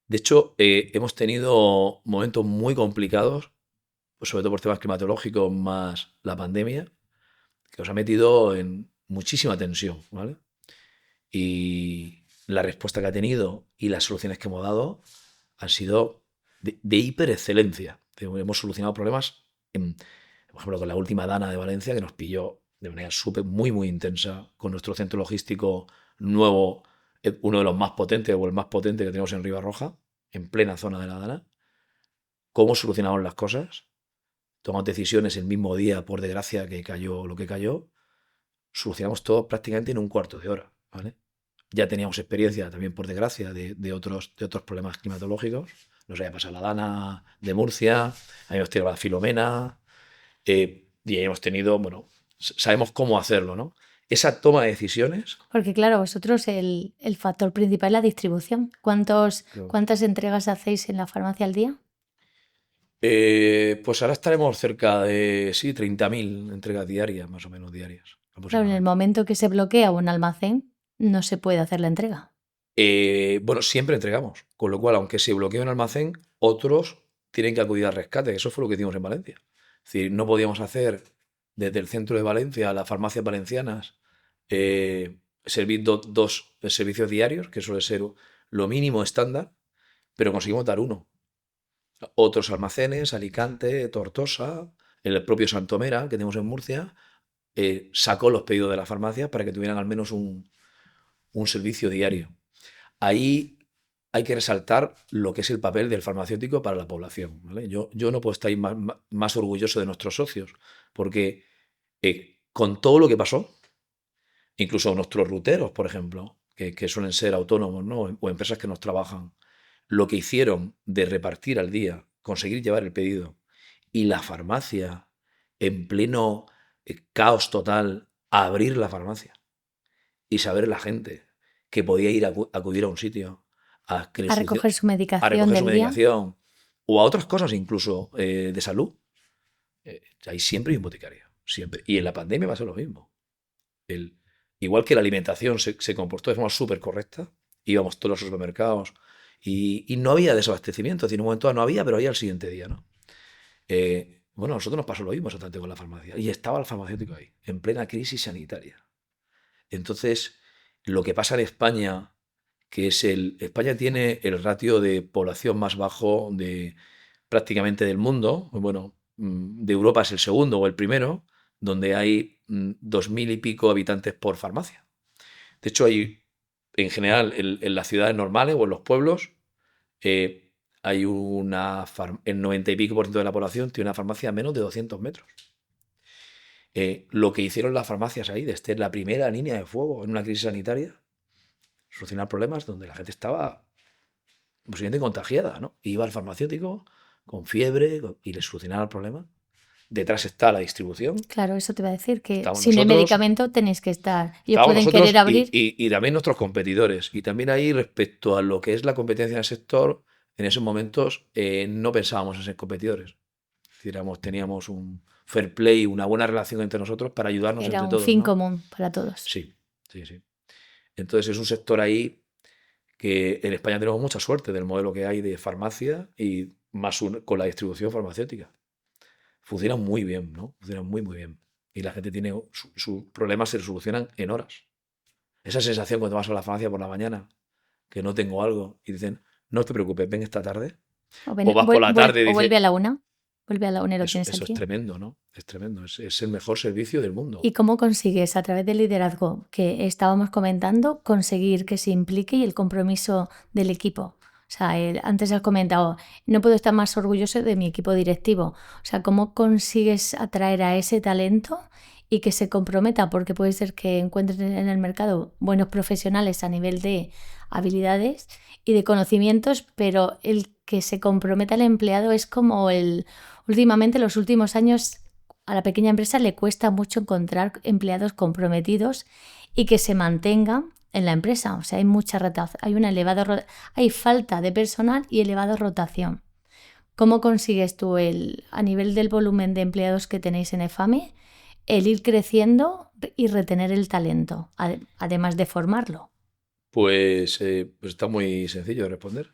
De hecho, hemos tenido momentos muy complicados, pues sobre todo por temas climatológicos más la pandemia, que os ha metido en muchísima tensión, ¿vale? Y la respuesta que ha tenido y las soluciones que hemos dado han sido de hiper excelencia. Hemos solucionado problemas, por ejemplo, con la última Dana de Valencia, que nos pilló de manera muy, muy intensa, con nuestro centro logístico nuevo, uno de los más potentes o el más potente que tenemos en Ribarroja, en plena zona de la Dana. ¿Cómo solucionamos las cosas? Tomamos decisiones el mismo día, por desgracia, que cayó lo que cayó. Solucionamos todo prácticamente en un cuarto de hora, ¿vale? Ya teníamos experiencia también, por desgracia, de otros problemas climatológicos. Nos había pasado la Dana de Murcia, habíamos tenido la Filomena, y hemos tenido, bueno, sabemos cómo hacerlo, ¿no? Esa toma de decisiones. Porque claro, vosotros el factor principal es la distribución. ¿Cuántas entregas hacéis en la farmacia al día? Pues ahora estaremos cerca de, sí, 30.000 entregas diarias, más o menos diarias. Claro, en el Aproximadamente. momento que se bloquea un almacén, no se puede hacer la entrega. Bueno, siempre entregamos, con lo cual, aunque se bloquee un almacén, otros tienen que acudir al rescate. Eso fue lo que hicimos en Valencia. Es decir, no podíamos hacer desde el centro de Valencia a las farmacias valencianas servir dos servicios diarios, que suele ser lo mínimo estándar, pero conseguimos dar uno. Otros almacenes, Alicante, Tortosa, el propio Santomera, que tenemos en Murcia, sacó los pedidos de las farmacias para que tuvieran al menos un servicio diario. Ahí hay que resaltar lo que es el papel del farmacéutico para la población, ¿vale? Yo no puedo estar más orgulloso de nuestros socios, porque con todo lo que pasó, incluso nuestros ruteros, por ejemplo, que suelen ser autónomos, ¿no? O empresas que nos trabajan, lo que hicieron de repartir al día, conseguir llevar el pedido, y la farmacia, en pleno caos total, abrir la farmacia y saber la gente que podía ir a acudir a un sitio a, que A recoger su a medicación recoger su del día. medicación o a otras cosas incluso de salud. Ahí siempre hay un boticario, siempre. Y en la pandemia va a ser lo mismo. El, igual que la alimentación se comportó de forma súper correcta, íbamos todos los supermercados y no había desabastecimiento. En un momento dado no había, pero había el siguiente día, ¿no? Bueno, a nosotros nos pasó lo mismo exactamente con la farmacia. Y estaba el farmacéutico ahí, en plena crisis sanitaria. Entonces, lo que pasa en España, que es España tiene el ratio de población más bajo de prácticamente del mundo. Bueno, de Europa es el segundo o el primero, donde hay 2000 y pico habitantes por farmacia. De hecho, hay, en general, en las ciudades normales o en los pueblos, hay el 90 y pico por ciento de la población tiene una farmacia a menos de 200 metros. Lo que hicieron las farmacias ahí, desde la primera línea de fuego en una crisis sanitaria, solucionar problemas donde la gente estaba posiblemente contagiada, ¿no? Y iba al farmacéutico con fiebre y le solucionaba el problema. Detrás está la distribución. Claro, eso te iba a decir, que Estábamos si no hay nosotros, medicamento tenéis que estar. Ellos estábamos pueden nosotros querer abrir. y también nuestros competidores. Y también ahí, respecto a lo que es la competencia en el sector, en esos momentos no pensábamos en ser competidores. Es decir, teníamos un fair play, una buena relación entre nosotros para ayudarnos Era entre un todos, fin ¿no? común para todos. Sí, sí, sí. Entonces es un sector ahí que en España tenemos mucha suerte del modelo que hay de farmacia y más con la distribución farmacéutica. Funciona muy bien, ¿no? Funciona muy, muy bien. Y la gente tiene sus problemas se solucionan en horas. Esa sensación cuando vas a la farmacia por la mañana, que no tengo algo, y dicen, no te preocupes, ven esta tarde. O vas por la tarde y O vuelve dices, a la una. Vuelve a la una y lo tienes eso es aquí. tremendo, ¿no? Es tremendo, es el mejor servicio del mundo. ¿Y cómo consigues, a través del liderazgo que estábamos comentando, conseguir que se implique y el compromiso del equipo? O sea, antes has comentado, no puedo estar más orgulloso de mi equipo directivo. O sea, ¿cómo consigues atraer a ese talento y que se comprometa? Porque puede ser que encuentres en el mercado buenos profesionales a nivel de habilidades y de conocimientos, pero el que se comprometa el empleado es como últimamente, los últimos años, a la pequeña empresa le cuesta mucho encontrar empleados comprometidos y que se mantengan en la empresa. O sea, hay mucha rotación, hay falta de personal y elevada rotación. ¿Cómo consigues tú a nivel del volumen de empleados que tenéis en EFAME, el ir creciendo y retener el talento, además de formarlo? Pues está muy sencillo de responder.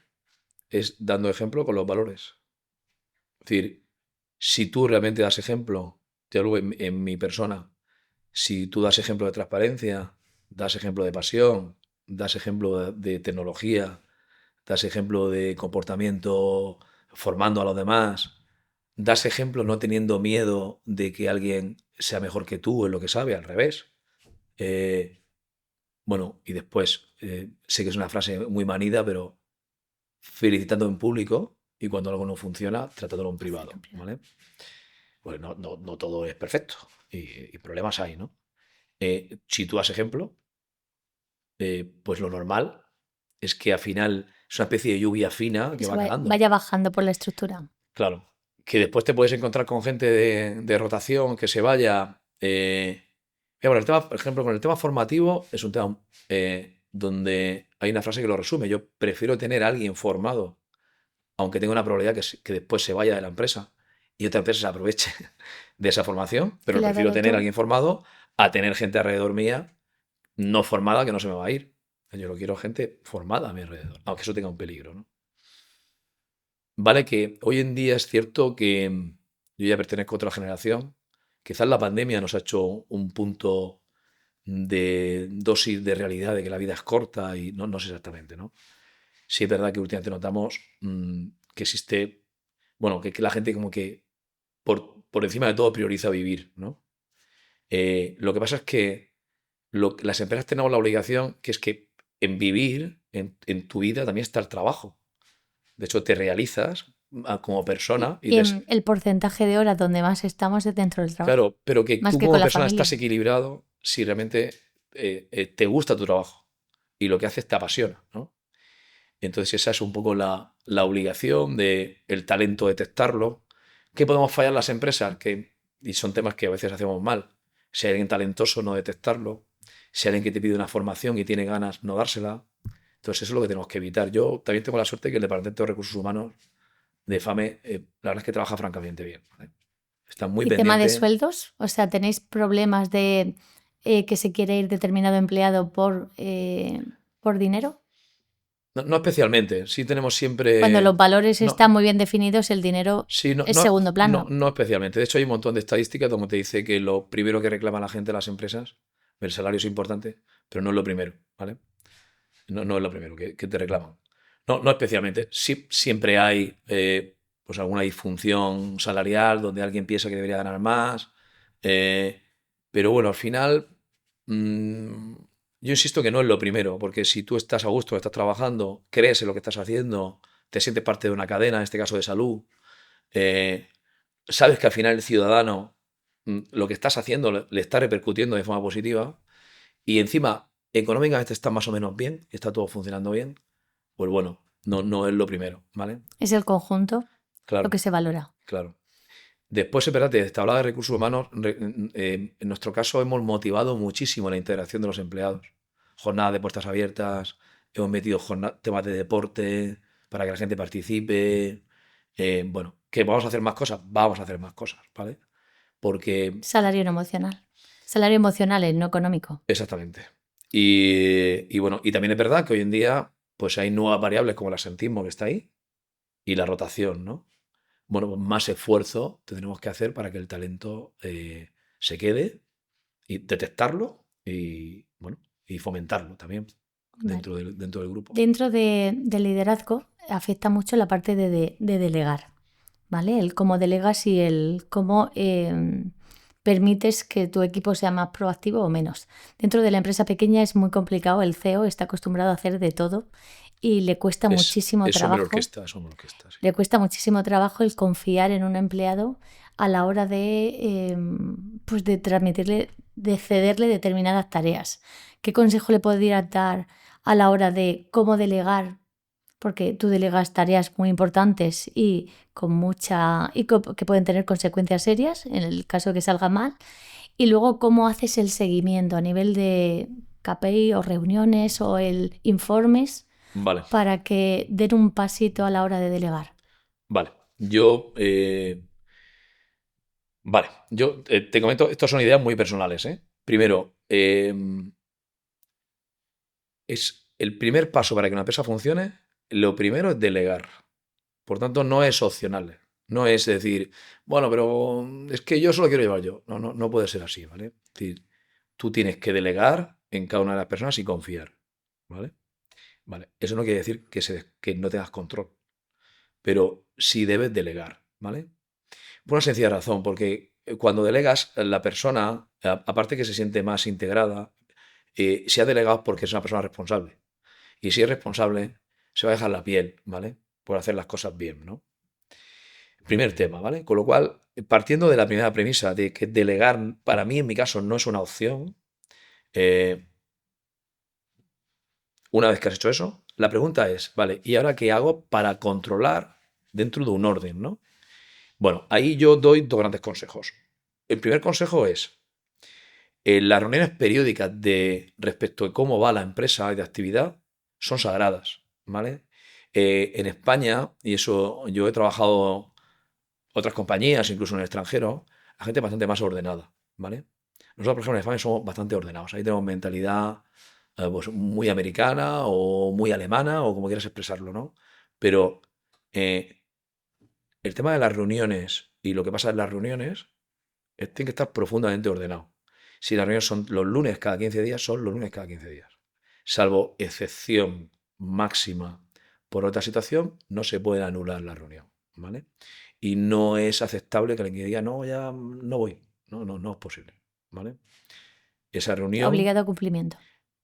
Es dando ejemplo con los valores. Es decir, si tú realmente das ejemplo, te hablo en mi persona, si tú das ejemplo de transparencia, das ejemplo de pasión, das ejemplo de tecnología, das ejemplo de comportamiento formando a los demás, das ejemplo no teniendo miedo de que alguien sea mejor que tú en lo que sabe, al revés. Bueno, y después, sé que es una frase muy manida, pero felicitando en público y cuando algo no funciona, tratándolo en privado, ¿vale? Pues no todo es perfecto y problemas hay, ¿no? Si tú das ejemplo, pues lo normal es que al final es una especie de lluvia fina que va calando. Vaya bajando por la estructura. Claro, que después te puedes encontrar con gente de rotación que se vaya. Bueno, por ejemplo, con el tema formativo es un tema donde hay una frase que lo resume. Yo prefiero tener a alguien formado, aunque tenga una probabilidad que después se vaya de la empresa y otra empresa se aproveche de esa formación, pero prefiero tener a alguien formado a tener gente alrededor mía no formada que no se me va a ir. Yo no quiero gente formada a mi alrededor, aunque eso tenga un peligro, ¿no? Vale, que hoy en día es cierto que yo ya pertenezco a otra generación. Quizás la pandemia nos ha hecho un punto de dosis de realidad de que la vida es corta y no sé exactamente, ¿no? Sí es verdad que últimamente notamos que existe, bueno, que la gente como que por encima de todo prioriza vivir, ¿no? Lo que pasa es que las empresas tenemos la obligación que es que en vivir, en tu vida también está el trabajo. De hecho, te realizas como persona y Y el porcentaje de horas donde más estamos es dentro del trabajo, claro, pero que más tú que con como la persona estás familia. equilibrado si realmente te gusta tu trabajo y lo que haces te apasiona, ¿no? Entonces esa es un poco la obligación de el talento detectarlo. ¿Qué podemos fallar las empresas? Y son temas que a veces hacemos mal. Si hay alguien talentoso, no detectarlo. Si hay alguien que te pide una formación y tiene ganas, no dársela. Entonces eso es lo que tenemos que evitar. Yo también tengo la suerte que el Departamento de Recursos Humanos de FAME, la verdad es que trabaja francamente bien, ¿vale? Está muy ¿Y tema de pendiente. sueldos? O sea, ¿tenéis problemas de que se quiere ir determinado empleado por dinero? No especialmente. Sí tenemos Cuando los siempre... valores están No, muy bien definidos, el dinero sí, es segundo plano. no especialmente. De hecho, hay un montón de estadísticas donde te dice que lo primero que reclama la gente de las empresas, el salario es importante, pero no es lo primero, ¿vale? No es lo primero que te reclaman. No especialmente. Sí, siempre hay pues alguna disfunción salarial donde alguien piensa que debería ganar más. eh, pero bueno, al final, mm, yo insisto que no es lo primero, porque si tú estás a gusto, estás trabajando, crees en lo que estás haciendo, te sientes parte de una cadena, en este caso de salud, eh, sabes que al final el ciudadano lo que estás haciendo le está repercutiendo de forma positiva y encima económicamente está más o menos bien, está todo funcionando bien, pues bueno, no es lo primero, ¿vale? Es el conjunto lo Claro, que se valora. claro. Después, espérate, te hablaba de recursos humanos. En nuestro caso hemos motivado muchísimo la integración de los empleados. Jornadas de puertas abiertas, hemos metido temas de deporte para que la gente participe. Bueno, que vamos a hacer más cosas, vamos a hacer más cosas, ¿vale? Porque, Salario no emocional. Salario emocional, no económico. exactamente. Y bueno, y también es verdad que hoy en día pues hay nuevas variables como el asentismo que está ahí y la rotación, ¿no? Bueno, pues más esfuerzo tendremos que hacer para que el talento se quede y detectarlo y, bueno, y fomentarlo también Vale. dentro del grupo. Dentro del liderazgo afecta mucho la parte de delegar, ¿vale? El cómo delegas y el cómo permites que tu equipo sea más proactivo o menos. Dentro de la empresa pequeña es muy complicado, el CEO está acostumbrado a hacer de todo y le cuesta muchísimo Es hombre trabajo. orquesta, es hombre orquesta, sí. Le cuesta muchísimo trabajo el confiar en un empleado a la hora pues de transmitirle, de cederle determinadas tareas. ¿Qué consejo le podrías dar a la hora de cómo delegar? Porque tú delegas tareas muy importantes y que pueden tener consecuencias serias en el caso de que salga mal. Y luego cómo haces el seguimiento a nivel de KPI o reuniones o el informes Vale, para que den un pasito a la hora de delegar. vale. Yo te comento, estas son ideas muy personales, ¿eh? Primero, es el primer paso para que una empresa funcione, lo primero es delegar. Por tanto, no es opcional. No es decir, bueno, pero es que yo solo quiero llevar yo. No puede ser así, ¿vale? Es decir, tú tienes que delegar en cada una de las personas y confiar, ¿vale? Vale. Eso no quiere decir que no tengas control, pero sí debes delegar, ¿vale? Por una sencilla razón, porque cuando delegas, la persona, aparte que se siente más integrada, se ha delegado porque es una persona responsable. Y si es responsable, se va a dejar la piel, ¿vale? Por hacer las cosas bien, ¿no? Primer tema, ¿vale? Con lo cual, partiendo de la primera premisa de que delegar, para mí, en mi caso, no es una opción, eh, una vez que has hecho eso, la pregunta es, ¿vale? ¿Y ahora qué hago para controlar dentro de un orden, ¿no? Bueno, ahí yo doy dos grandes consejos. El primer consejo es, las reuniones periódicas de respecto de cómo va la empresa y de actividad son sagradas, ¿vale? En España, y eso yo he trabajado otras compañías, incluso en el extranjero, la gente es bastante más ordenada, ¿vale? Nosotros, por ejemplo, en España somos bastante ordenados. Ahí tenemos mentalidad pues muy americana o muy alemana o como quieras expresarlo, ¿no? Pero el tema de las reuniones y lo que pasa en las reuniones tiene que estar profundamente ordenado. Si las reuniones son los lunes cada 15 días, son los lunes cada 15 días. Salvo excepción máxima por otra situación, no se puede anular la reunión, ¿vale? Y no es aceptable que alguien diga, no, ya no voy. No es posible, ¿vale? Esa reunión Obligado a cumplimiento.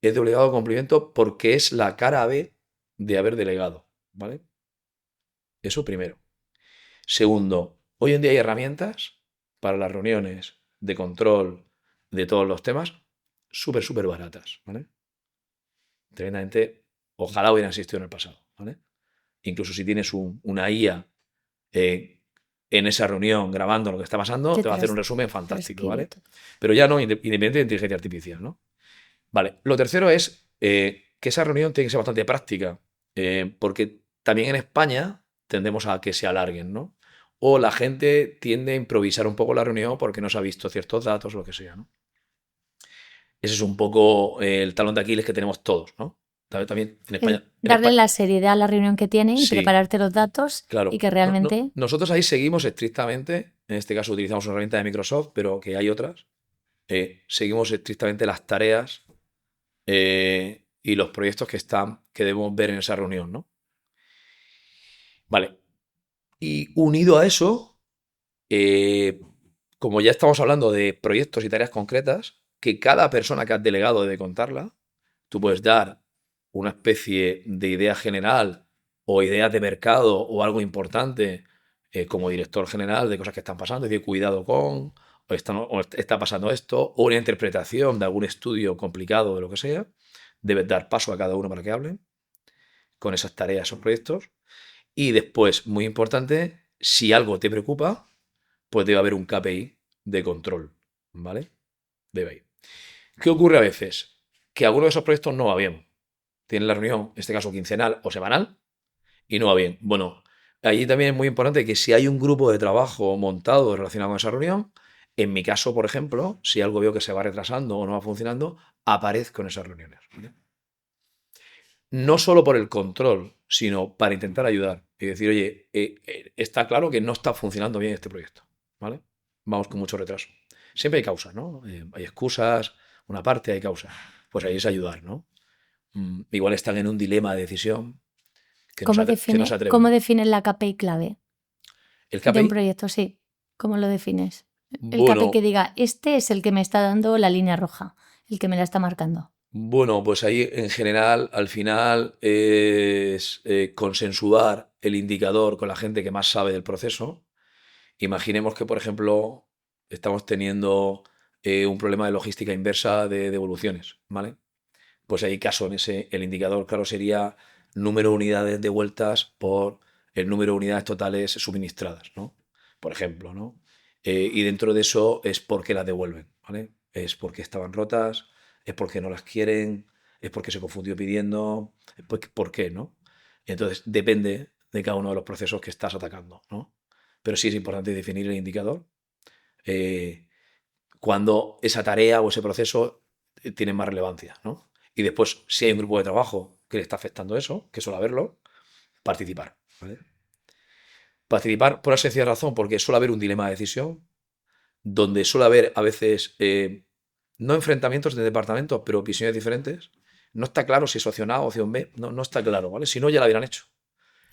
es de obligado cumplimiento porque es la cara B de haber delegado, ¿vale? Eso primero. Segundo, hoy en día hay herramientas para las reuniones de control de todos los temas súper baratas, ¿vale? Tremendamente, ojalá hubieran existido en el pasado, ¿vale? Incluso si tienes una IA en esa reunión grabando lo que está pasando, te va a hacer un resumen fantástico, ¿vale? Pero ya no, independiente de inteligencia artificial, ¿no? Vale, lo tercero es que esa reunión tiene que ser bastante práctica, porque también en España tendemos a que se alarguen, ¿no? O la gente tiende a improvisar un poco la reunión porque no se ha visto ciertos datos o lo que sea, ¿no? Ese es un poco el talón de Aquiles que tenemos todos, ¿no? También en España. Darle la seriedad a la reunión que tiene y prepararte los datos, claro, y que realmente... nosotros ahí seguimos estrictamente, en este caso utilizamos una herramienta de Microsoft, pero que hay otras, seguimos estrictamente las tareas y los proyectos que debemos ver en esa reunión, ¿no? Vale. Y unido a eso, como ya estamos hablando de proyectos y tareas concretas, que cada persona que has delegado debe contarla, tú puedes dar una especie de idea general o ideas de mercado o algo importante como director general de cosas que están pasando, es decir, cuidado con, o está pasando esto, o una interpretación de algún estudio complicado de lo que sea. Debes dar paso a cada uno para que hablen con esas tareas o proyectos. Y después, muy importante, si algo te preocupa, pues debe haber un KPI de control, ¿vale? Debe ir. ¿Qué ocurre a veces? Que alguno de esos proyectos no va bien. Tienen la reunión, en este caso quincenal o semanal, y no va bien. Bueno, allí también es muy importante que si hay un grupo de trabajo montado relacionado con esa reunión, en mi caso, por ejemplo, si algo veo que se va retrasando o no va funcionando, aparezco en esas reuniones, ¿vale? No solo por el control, sino para intentar ayudar y decir, oye, está claro que no está funcionando bien este proyecto, ¿vale? Vamos con mucho retraso. Siempre hay causas, ¿no? Hay excusas, una parte hay causas. Pues ahí es ayudar, ¿no? Igual están en un dilema de decisión que no se atreven. ¿Cómo defines la KPI clave? ¿El KPI? De un proyecto, sí. ¿Cómo lo defines? El Bueno, KPI que diga, este es el que me está dando la línea roja, el que me la está marcando. Bueno, pues ahí en general, al final, es consensuar el indicador con la gente que más sabe del proceso. Imaginemos que, por ejemplo, estamos teniendo un problema de logística inversa de devoluciones, ¿vale? Pues hay caso en ese, el indicador, claro, sería número de unidades devueltas por el número de unidades totales suministradas, ¿no? Por ejemplo, ¿no? Y dentro de eso es por qué las devuelven, ¿vale? Es porque estaban rotas, es porque no las quieren, es porque se confundió pidiendo, ¿por qué, no? Entonces, depende de cada uno de los procesos que estás atacando, ¿no? Pero sí es importante definir el indicador cuando esa tarea o ese proceso tiene más relevancia, ¿no? Y después, si hay un grupo de trabajo que le está afectando eso, que suele haberlo, participar, ¿vale? Participar por esa sencilla razón, porque suele haber un dilema de decisión, donde suele haber a veces no enfrentamientos de departamentos, pero visiones diferentes. No está claro si es opción A o opción B, no está claro, ¿vale? Si no, ya la hubieran hecho.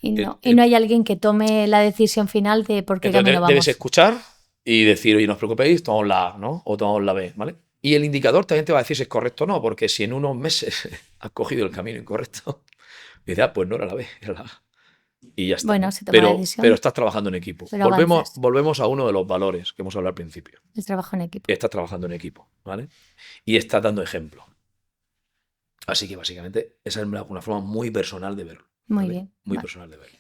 Y no hay alguien que tome la decisión final de por qué camino vamos. Debes escuchar y decir, oye, no os preocupéis, tomamos la A, ¿no? O tomamos la B, ¿vale? Y el indicador también te va a decir si es correcto o no, porque si en unos meses has cogido el camino incorrecto, dices, pues no era la B, era la A. Y ya está. Bueno, se toma la decisión. Pero estás trabajando en equipo. Volvemos a uno de los valores que hemos hablado al principio. El trabajo en equipo. Estás trabajando en equipo, ¿vale? Y estás dando ejemplo. Así que básicamente esa es una forma muy personal de verlo. Muy ¿vale? bien. Muy personal de verlo.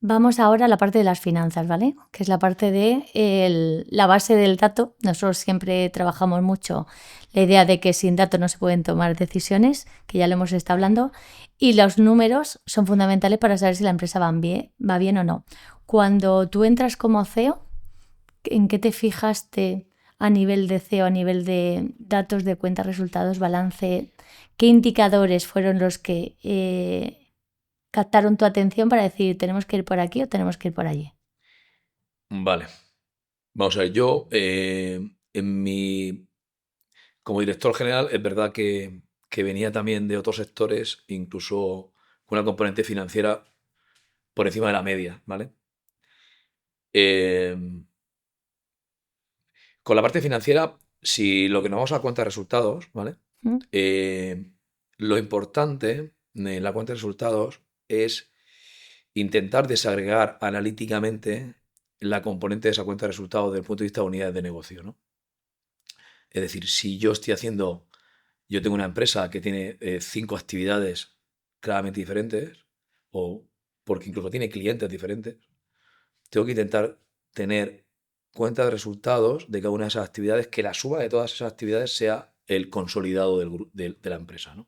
Vamos ahora a la parte de las finanzas, ¿vale? Que es la parte de la base del dato. Nosotros siempre trabajamos mucho la idea de que sin datos no se pueden tomar decisiones, que ya lo hemos estado hablando, y los números son fundamentales para saber si la empresa va bien o no. Cuando tú entras como CEO, ¿en qué te fijaste a nivel de CEO, a nivel de datos de cuentas, resultados, balance? ¿Qué indicadores fueron los que captaron tu atención para decir tenemos que ir por aquí o tenemos que ir por allí? Vale. Vamos a ver, yo como director general es verdad que venía también de otros sectores, incluso con una componente financiera por encima de la media, ¿vale? Eh, con la parte financiera, si lo que nos vamos a cuenta de resultados, ¿vale? ¿Mm? Lo importante en la cuenta de resultados es intentar desagregar analíticamente la componente de esa cuenta de resultados desde el punto de vista de unidades de negocio, ¿no? Es decir, si yo tengo una empresa que tiene 5 actividades claramente diferentes, o porque incluso tiene clientes diferentes, tengo que intentar tener cuenta de resultados de cada una de esas actividades, que la suma de todas esas actividades sea el consolidado de la empresa, ¿no?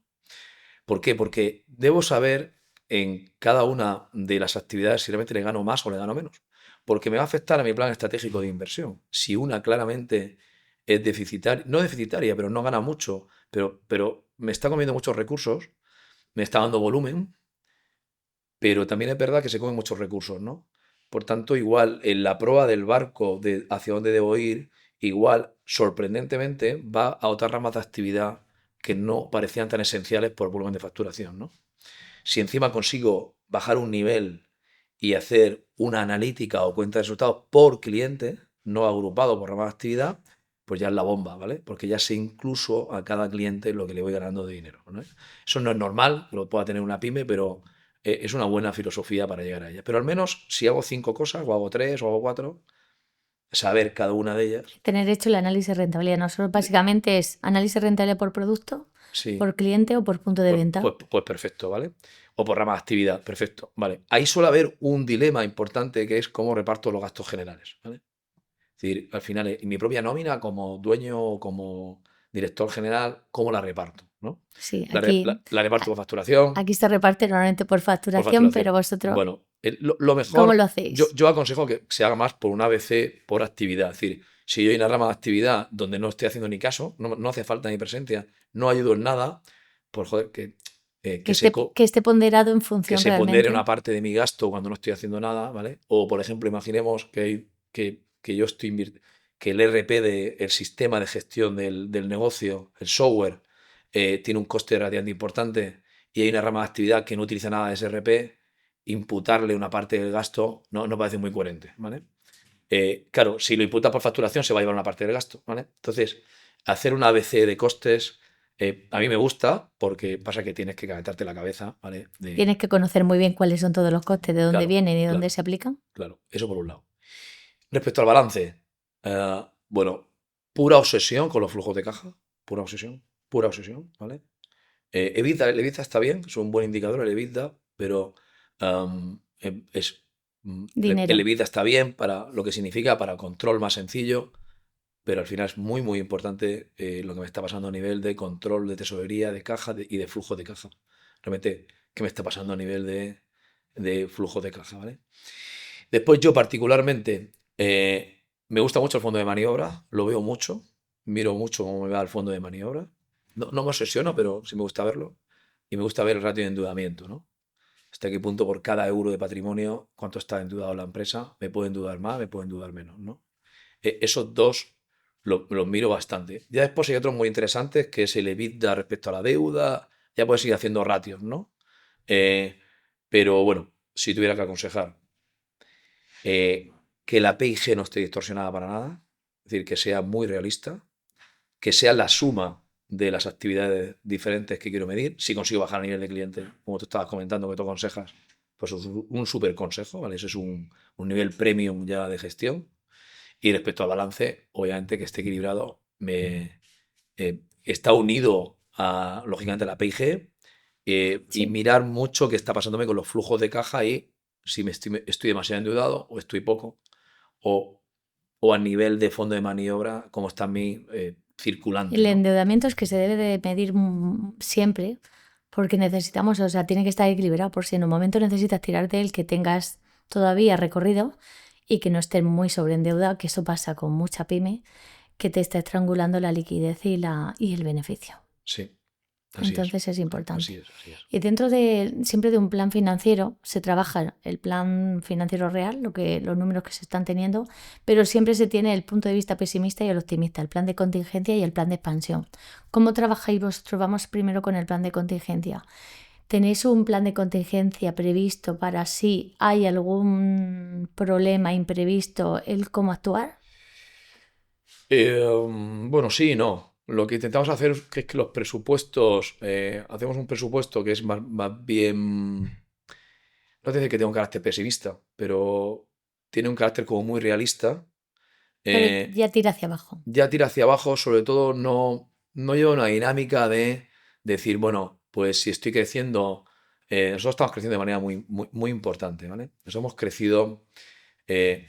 ¿Por qué? Porque debo saber en cada una de las actividades si realmente le gano más o le gano menos. Porque me va a afectar a mi plan estratégico de inversión. Si una claramente es deficitaria, no deficitaria, pero no gana mucho, pero me está comiendo muchos recursos, me está dando volumen, pero también es verdad que se comen muchos recursos, ¿no? Por tanto, igual en la proa del barco de hacia dónde debo ir, igual sorprendentemente va a otras ramas de actividad que no parecían tan esenciales por volumen de facturación, ¿no? Si encima consigo bajar un nivel y hacer una analítica o cuenta de resultados por cliente, no agrupado por rama de actividad, pues ya es la bomba, ¿vale? Porque ya sé incluso a cada cliente lo que le voy ganando de dinero, ¿no? Eso no es normal, que lo pueda tener una pyme, pero es una buena filosofía para llegar a ella. Pero al menos si hago 5 cosas, o hago 3, o hago 4, saber cada una de ellas. Tener hecho el análisis de rentabilidad. Nosotros básicamente es análisis rentable por producto, Sí, por cliente o por punto de venta. pues perfecto, ¿vale? O por rama de actividad, perfecto, ¿vale? Ahí suele haber un dilema importante que es cómo reparto los gastos generales, ¿vale? Es decir, al final, en mi propia nómina, como dueño o como director general, ¿cómo la reparto? ¿No? Sí, La reparto por facturación, aquí se reparte normalmente por por facturación, pero facturación. vosotros, Bueno, lo ¿cómo mejor, lo yo, hacéis? yo aconsejo que se haga más por un ABC por actividad. Es decir, si yo hay una rama de actividad donde no estoy haciendo ni caso, no hace falta ni presencia, no ayudo en nada, pues joder, Que esté ponderado en que función se pondere realmente. una parte de mi gasto cuando no estoy haciendo nada, ¿vale? O, por ejemplo, imaginemos que yo estoy que el RP el sistema de gestión del negocio, el software, tiene un coste relativamente importante y hay una rama de actividad que no utiliza nada de ese RP, imputarle una parte del gasto no parece muy coherente, ¿vale? Claro, si lo imputa por facturación se va a llevar una parte del gasto, ¿vale? Entonces, hacer un ABC de costes a mí me gusta porque pasa que tienes que calentarte la cabeza, ¿vale? Tienes que conocer muy bien cuáles son todos los costes, de dónde Claro, vienen y dónde claro, se aplican. claro. Eso por un lado. Respecto al balance, bueno, pura obsesión con los flujos de caja, pura obsesión, ¿vale? El EBITDA está bien, es un buen indicador el EBITDA, pero el Dinero. EBITDA está bien para lo que significa para control más sencillo, pero al final es muy, muy importante lo que me está pasando a nivel de control de tesorería, de caja y de flujo de caja. Realmente, ¿qué me está pasando a nivel de flujo de caja, ¿vale? Después yo particularmente me gusta mucho el fondo de maniobra, lo veo mucho, miro mucho cómo me va el fondo de maniobra. No me obsesiono, pero sí me gusta verlo. Y me gusta ver el ratio de endeudamiento, ¿no? Hasta qué punto por cada euro de patrimonio, cuánto está endeudado la empresa, me puede endeudar más, me puede endeudar menos, ¿no? Esos dos los miro bastante. Ya después hay otros muy interesantes, que es el EBITDA respecto a la deuda, ya puedes ir haciendo ratios, ¿no? Eh, pero bueno, si tuviera que aconsejar, que la P&G no esté distorsionada para nada, es decir, que sea muy realista, que sea la suma de las actividades diferentes que quiero medir. Si consigo bajar a nivel de cliente, como tú estabas comentando, que tú aconsejas, pues es un súper consejo, ¿vale? Ese es un nivel premium ya de gestión. Y respecto al balance, obviamente que esté equilibrado, está unido a, lógicamente, la P&G y Sí. mirar mucho qué está pasándome con los flujos de caja y si estoy demasiado endeudado o estoy poco o, o a nivel de fondo de maniobra, cómo está mi circulante, El ¿no? endeudamiento es que se debe de medir siempre porque necesitamos, o sea, tiene que estar equilibrado por si en un momento necesitas tirar de él, que tengas todavía recorrido y que no estés muy sobreendeudado, que eso pasa con mucha pyme, que te está estrangulando la liquidez y el beneficio. Sí. Así Entonces es importante. Así es. Y dentro siempre de un plan financiero se trabaja el plan financiero real, los números que se están teniendo, pero siempre se tiene el punto de vista pesimista y el optimista, el plan de contingencia y el plan de expansión. ¿Cómo trabajáis vosotros? Vamos primero con el plan de contingencia. ¿Tenéis un plan de contingencia previsto para si hay algún problema imprevisto, el cómo actuar? Bueno, sí y no. Lo que intentamos hacer es que los presupuestos, hacemos un presupuesto que es más bien, no te decir que tenga un carácter pesimista, pero tiene un carácter como muy realista. Pero ya tira hacia abajo. Ya tira hacia abajo, sobre todo no lleva una dinámica de decir, bueno, pues si estoy creciendo, nosotros estamos creciendo de manera muy importante, ¿vale? Nos hemos crecido, que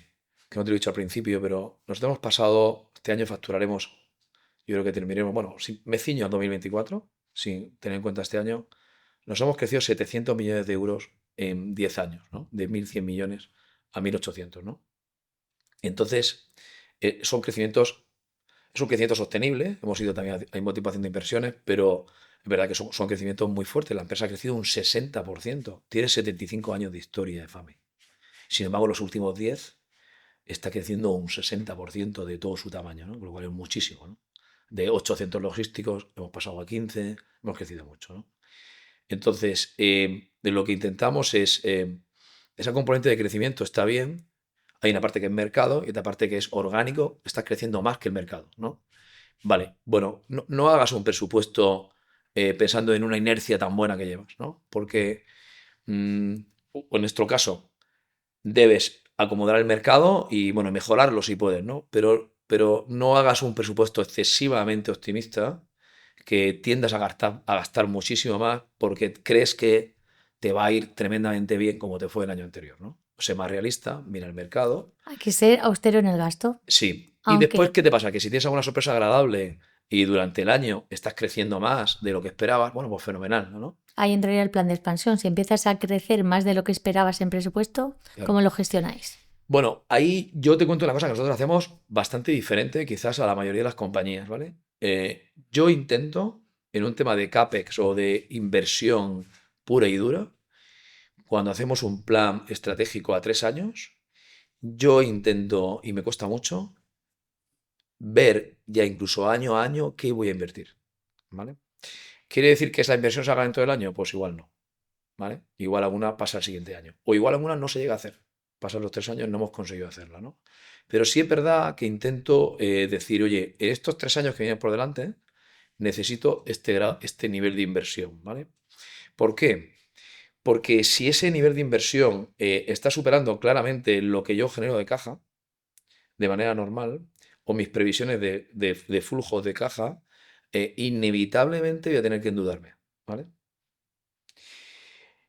no te lo he dicho al principio, pero nos hemos pasado, este año facturaremos, yo creo que terminaremos, bueno, si me ciño al 2024, sin tener en cuenta este año, nos hemos crecido 700 millones de euros en 10 años, ¿no? De 1.100 millones a 1.800, ¿no? Entonces, son crecimientos, es un crecimiento sostenible, hemos ido también al mismo tiempo haciendo inversiones, pero es verdad que son crecimientos muy fuertes. La empresa ha crecido un 60%, tiene 75 años de historia de FAME. Sin embargo, los últimos 10 está creciendo un 60% de todo su tamaño, ¿no? Con lo cual es muchísimo, ¿no? De 800 logísticos hemos pasado a 15, hemos crecido mucho, ¿no? Entonces, de lo que intentamos es, esa componente de crecimiento está bien, hay una parte que es mercado y otra parte que es orgánico, estás creciendo más que el mercado, ¿no? Vale, bueno, no hagas un presupuesto pensando en una inercia tan buena que llevas, ¿no? Porque en nuestro caso debes acomodar el mercado y, bueno, mejorarlo si puedes, ¿no? Pero no hagas un presupuesto excesivamente optimista que tiendas a gastar muchísimo más porque crees que te va a ir tremendamente bien como te fue el año anterior, ¿no? Sé más realista, mira el mercado. Hay que ser austero en el gasto. Sí. Y después, Aunque ¿qué te pasa? Que si tienes alguna sorpresa agradable y durante el año estás creciendo más de lo que esperabas, bueno, pues fenomenal, ¿no? ahí entraría el plan de expansión. Si empiezas a crecer más de lo que esperabas en presupuesto, Claro. ¿cómo lo gestionáis? Bueno, ahí yo te cuento una cosa que nosotros hacemos bastante diferente quizás a la mayoría de las compañías, ¿vale? Yo intento, en un tema de CAPEX o de inversión pura y dura, cuando hacemos un plan estratégico a 3 años, yo intento, y me cuesta mucho, ver ya incluso año a año qué voy a invertir, ¿vale? ¿Quiere decir que esa inversión se haga en todo el año? Pues igual no, ¿vale? Igual alguna pasa el siguiente año. O igual alguna no se llega a hacer. Pasan los 3 años, no hemos conseguido hacerla, ¿no? Pero sí es verdad que intento decir, oye, en estos 3 años que vienen por delante, necesito este nivel de inversión, ¿vale? ¿Por qué? Porque si ese nivel de inversión está superando claramente lo que yo genero de caja, de manera normal, o mis previsiones de flujos de caja, inevitablemente voy a tener que endeudarme, ¿vale?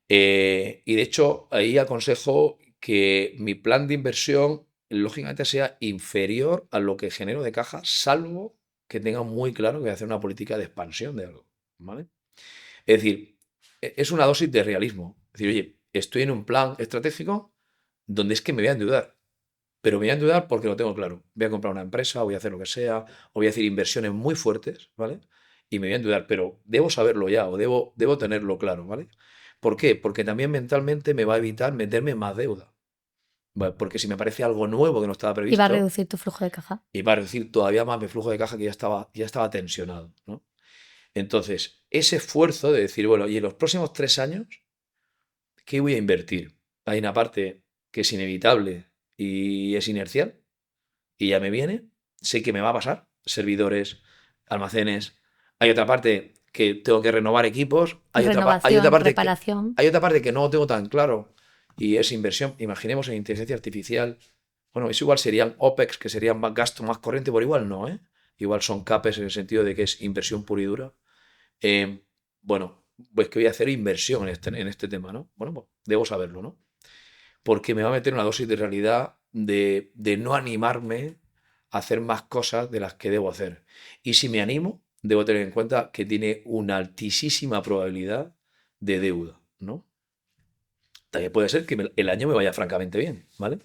Y de hecho, ahí aconsejo que mi plan de inversión, lógicamente, sea inferior a lo que genero de caja, salvo que tenga muy claro que voy a hacer una política de expansión de algo, ¿vale? Es decir, es una dosis de realismo. Es decir, oye, estoy en un plan estratégico donde es que me voy a endeudar, pero me voy a endeudar porque lo tengo claro. Voy a comprar una empresa, o voy a hacer lo que sea, o voy a hacer inversiones muy fuertes, ¿vale? Y me voy a endeudar, pero debo saberlo ya, o debo tenerlo claro, ¿vale? ¿Por qué? Porque también mentalmente me va a evitar meterme en más deuda. ¿Vale? Porque si me parece algo nuevo que no estaba Y va a previsto, reducir tu flujo de caja. y va a reducir todavía más mi flujo de caja que ya estaba tensionado, ¿no? Entonces, ese esfuerzo de decir, bueno, y en los próximos 3 años, ¿qué voy a invertir? Hay una parte que es inevitable y es inercial, y ya me viene, sé que me va a pasar, servidores, almacenes. Hay otra parte que tengo que renovar equipos, Renovación, reparación. hay otra parte que no lo tengo tan claro y es inversión. Imaginemos en inteligencia artificial. Bueno, eso igual serían OPEX, que serían más gasto más corriente, por igual no, ¿eh? Igual son CAPEX en el sentido de que es inversión pura y dura. Eh, bueno, pues que voy a hacer inversión en este tema, ¿no? Bueno, pues debo saberlo, ¿no? Porque me va a meter una dosis de realidad de no animarme a hacer más cosas de las que debo hacer. Y si me animo, debo tener en cuenta que tiene una altísima probabilidad de deuda, ¿no? También puede ser que el año me vaya francamente bien, ¿vale?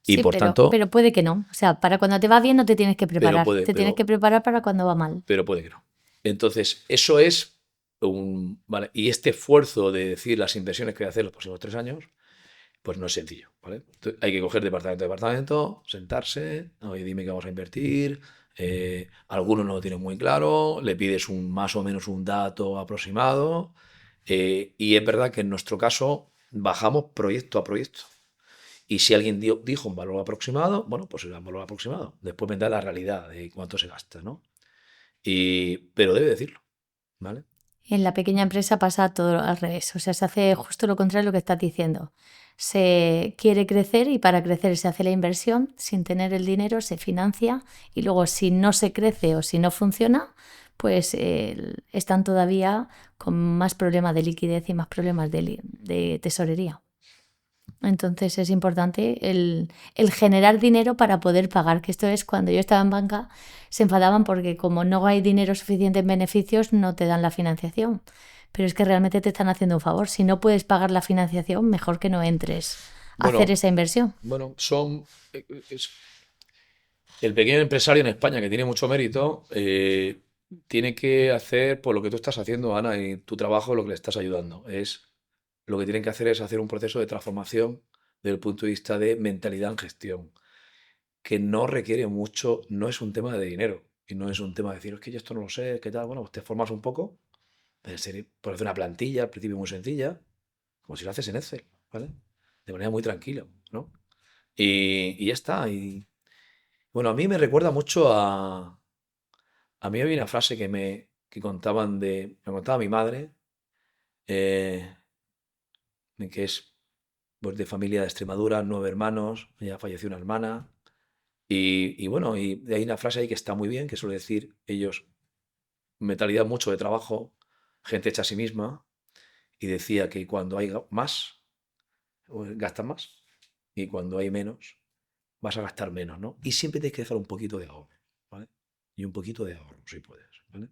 Y Sí, por tanto, pero puede que no. O sea, para cuando te va bien no te tienes que preparar. puede- Te tienes pero- que preparar para cuando va mal. pero puede que no. Entonces, eso es ¿vale? Y este esfuerzo de decir las inversiones que voy a hacer los próximos 3 años, pues no es sencillo, ¿vale? Entonces, hay que coger departamento a departamento, sentarse, oye, dime qué vamos a invertir. Algunos no lo tienen muy claro, le pides más o menos un dato aproximado. Y es verdad que en nuestro caso bajamos proyecto a proyecto. Y si alguien dijo un valor aproximado, bueno, pues será un valor aproximado. Después vendrá la realidad de cuánto se gasta, ¿no? Pero debe decirlo, ¿vale? En la pequeña empresa pasa todo al revés. O sea, se hace justo lo contrario de lo que estás diciendo. Se quiere crecer y para crecer se hace la inversión. Sin tener el dinero se financia y luego si no se crece o si no funciona, pues están todavía con más problemas de liquidez y más problemas de tesorería. Entonces es importante el generar dinero para poder pagar, que esto es cuando yo estaba en banca, se enfadaban porque como no hay dinero suficiente en beneficios, no te dan la financiación. Pero es que realmente te están haciendo un favor. Si no puedes pagar la financiación, mejor que no entres a hacer esa inversión. Bueno, el pequeño empresario en España que tiene mucho mérito, tiene que hacer por lo que tú estás haciendo, Ana, y tu trabajo lo que le estás ayudando. Lo que tienen que hacer es hacer un proceso de transformación desde el punto de vista de mentalidad en gestión, que no requiere mucho, no es un tema de dinero y no es un tema de decir, es que yo esto no lo sé, ¿qué tal? Bueno, pues te formas un poco, por hacer una plantilla al principio muy sencilla, como si lo haces en Excel, ¿vale? De manera muy tranquila, ¿no? Y ya está. Y bueno, a mí me recuerda mucho a mí había una frase que me contaba mi madre, eh, que es pues, de familia de Extremadura, 9 hermanos, ya falleció una hermana. Y bueno, y hay una frase ahí que está muy bien, que suele decir ellos, mentalidad mucho de trabajo, gente hecha a sí misma, y decía que cuando hay más, pues, gastas más, y cuando hay menos, vas a gastar menos, ¿no? Y siempre tienes que dejar un poquito de ahorro, ¿vale? Y un poquito de ahorro, si puedes, ¿vale?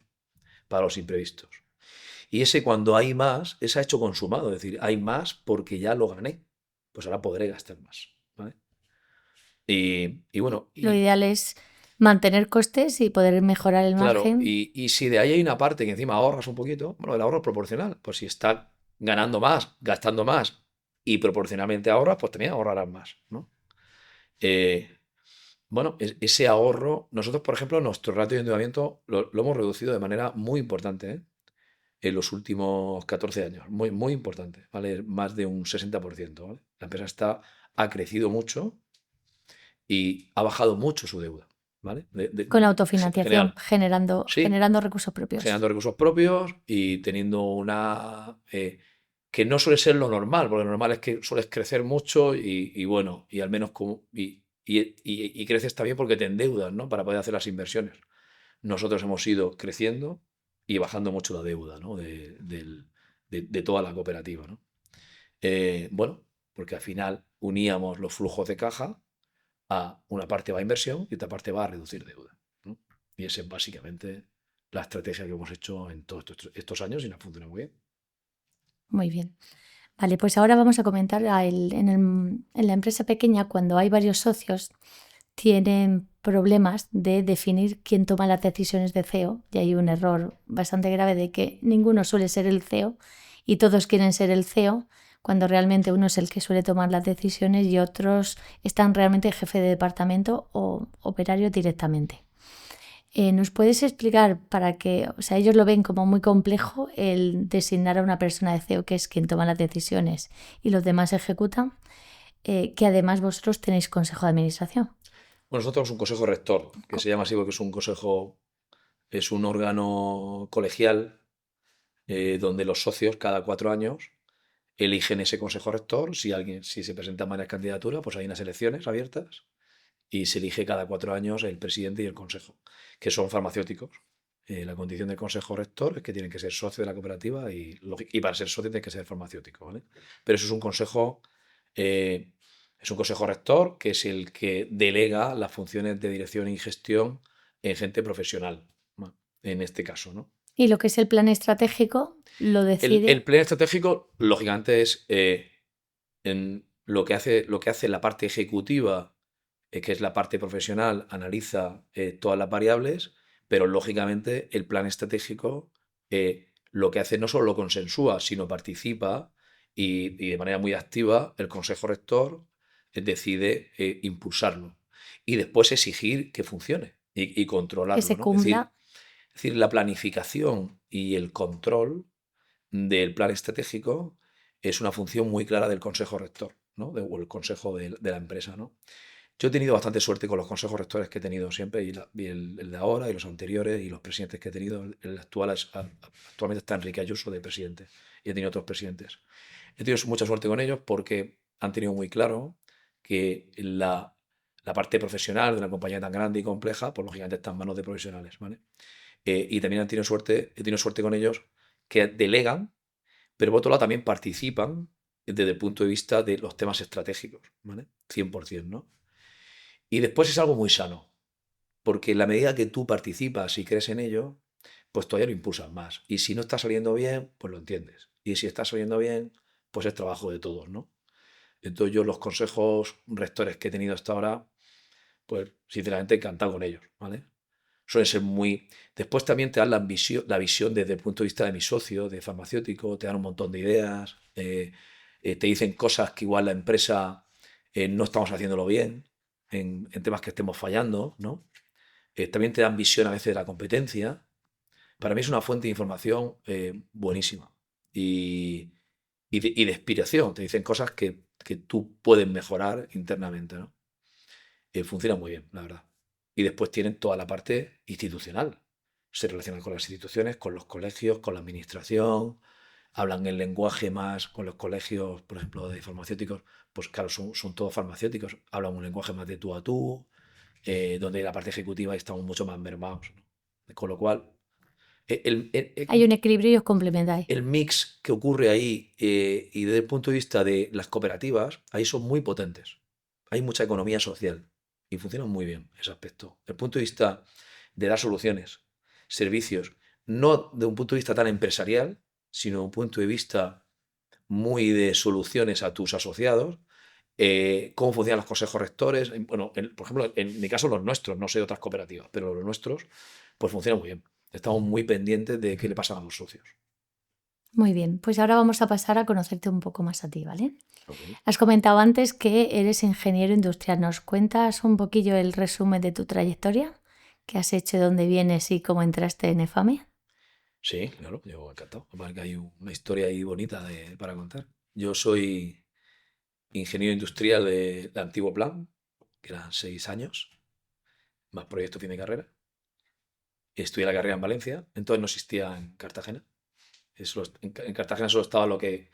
Para los imprevistos. Y ese cuando hay más, es hecho consumado, es decir, hay más porque ya lo gané, pues ahora podré gastar más, ¿vale? Y bueno, Lo ideal es mantener costes y poder mejorar el claro, margen. y si de ahí hay una parte que encima ahorras un poquito, bueno, el ahorro es proporcional. Pues si está ganando más, gastando más y proporcionalmente ahorras, pues también ahorrarás más, ¿no? Eh, bueno, ese ahorro, nosotros, por ejemplo, nuestro ratio de endeudamiento lo hemos reducido de manera muy importante, ¿eh? En los últimos 14 años. Muy, muy importante, ¿vale? Más de un 60%, ¿vale? La empresa ha crecido mucho y ha bajado mucho su deuda, ¿vale? Con autofinanciación, General. Sí, generando recursos propios. generando recursos propios y teniendo que no suele ser lo normal, porque lo normal es que sueles crecer mucho y bueno, y al menos y creces también porque te endeudas, ¿no? Para poder hacer las inversiones. Nosotros hemos ido creciendo y bajando mucho la deuda, ¿no? De toda la cooperativa, ¿no? Bueno, porque al final uníamos los flujos de caja a una parte va a inversión y otra parte va a reducir deuda, ¿no? Y esa es básicamente la estrategia que hemos hecho en todos estos años y nos funciona muy bien. Muy bien. Vale, pues ahora vamos a comentar en la empresa pequeña, cuando hay varios socios, tienen problemas de definir quién toma las decisiones de CEO y hay un error bastante grave de que ninguno suele ser el CEO y todos quieren ser el CEO cuando realmente uno es el que suele tomar las decisiones y otros están realmente jefe de departamento o operario directamente. ¿Nos puedes explicar para que, o sea, ellos lo ven como muy complejo el designar a una persona de CEO que es quien toma las decisiones y los demás ejecutan, que además vosotros tenéis consejo de administración? Bueno, nosotros tenemos un consejo rector, que se llama así porque es un órgano colegial, donde los socios cada 4 años eligen ese consejo rector. Si se presentan varias candidaturas, pues hay unas elecciones abiertas y se elige cada 4 años el presidente y el consejo, que son farmacéuticos. La condición del consejo rector es que tienen que ser socio de la cooperativa y para ser socio tienen que ser farmacéutico, ¿vale? Pero eso eh, es un consejo rector que es el que delega las funciones de dirección y gestión en gente profesional, ¿no? En este caso, ¿no? Y lo que es el plan estratégico lo El decide. plan estratégico, lógicamente, es en lo que hace la parte ejecutiva que es la parte profesional, analiza todas las variables, pero lógicamente el plan estratégico lo que hace no solo lo consensúa, sino participa y de manera muy activa el Consejo Rector decide impulsarlo y después exigir que funcione y Que controlarlo, se ¿no? cumpla. Es decir, la planificación y el control del plan estratégico es una función muy clara del Consejo Rector, ¿no? O el Consejo de la empresa, ¿no? Yo he tenido bastante suerte con los consejos rectores que he tenido siempre, y el de ahora, y los anteriores, y los presidentes que he tenido. El actual actualmente está Enrique Ayuso de presidente, y he tenido otros presidentes. He tenido mucha suerte con ellos porque han tenido muy claro que la parte profesional de una compañía tan grande y compleja, pues lógicamente está en manos de profesionales, ¿vale? Y también he tenido suerte con ellos que delegan, pero por otro lado también participan desde el punto de vista de los temas estratégicos, ¿vale? 100%, ¿no? Y después es algo muy sano, porque en la medida que tú participas y crees en ello, pues todavía lo impulsas más. Y si no está saliendo bien, pues lo entiendes. Y si está saliendo bien, pues es trabajo de todos, ¿no? Entonces yo los consejos rectores que he tenido hasta ahora, pues sinceramente encantado con ellos, ¿vale? Suelen ser muy... Después también te dan la visión desde el punto de vista de mi socio, de farmacéutico, te dan un montón de ideas, te dicen cosas que igual la empresa no estamos haciéndolo bien, en temas que estemos fallando, ¿no? También te dan visión a veces de la competencia. Para mí es una fuente de información buenísima y de inspiración. Te dicen cosas que tú puedes mejorar internamente, ¿no? Funciona muy bien, la verdad. Y después tienen toda la parte institucional. Se relacionan con las instituciones, con los colegios, con la administración, hablan el lenguaje más con los colegios, por ejemplo, de farmacéuticos, pues claro, son todos farmacéuticos, hablan un lenguaje más de tú a tú, donde la parte ejecutiva estamos mucho más mermados, ¿no? Con lo cual, Hay un equilibrio y os complementáis. el mix que ocurre ahí y desde el punto de vista de las cooperativas, ahí son muy potentes. Hay mucha economía social y funcionan muy bien ese aspecto. Desde el punto de vista de dar soluciones, servicios, no de un punto de vista tan empresarial, sino de un punto de vista muy de soluciones a tus asociados, cómo funcionan los consejos rectores. Bueno, por ejemplo, en mi caso los nuestros, no sé de otras cooperativas, pero los nuestros, pues funcionan muy bien. Estamos muy pendientes de qué le pasa a los socios. Muy bien, pues ahora vamos a pasar a conocerte un poco más a ti, ¿vale? Ok. Has comentado antes que eres ingeniero industrial. ¿Nos cuentas un poquillo el resumen de tu trayectoria? ¿Qué has hecho, dónde vienes y cómo entraste en EFAME? Sí, claro, yo encantado. Aparte que hay una historia ahí bonita para contar. Yo soy ingeniero industrial del antiguo plan, que eran 6 años, más proyecto fin de carrera. Estudié la carrera en Valencia, entonces no existía en Cartagena. En Cartagena solo estaba lo que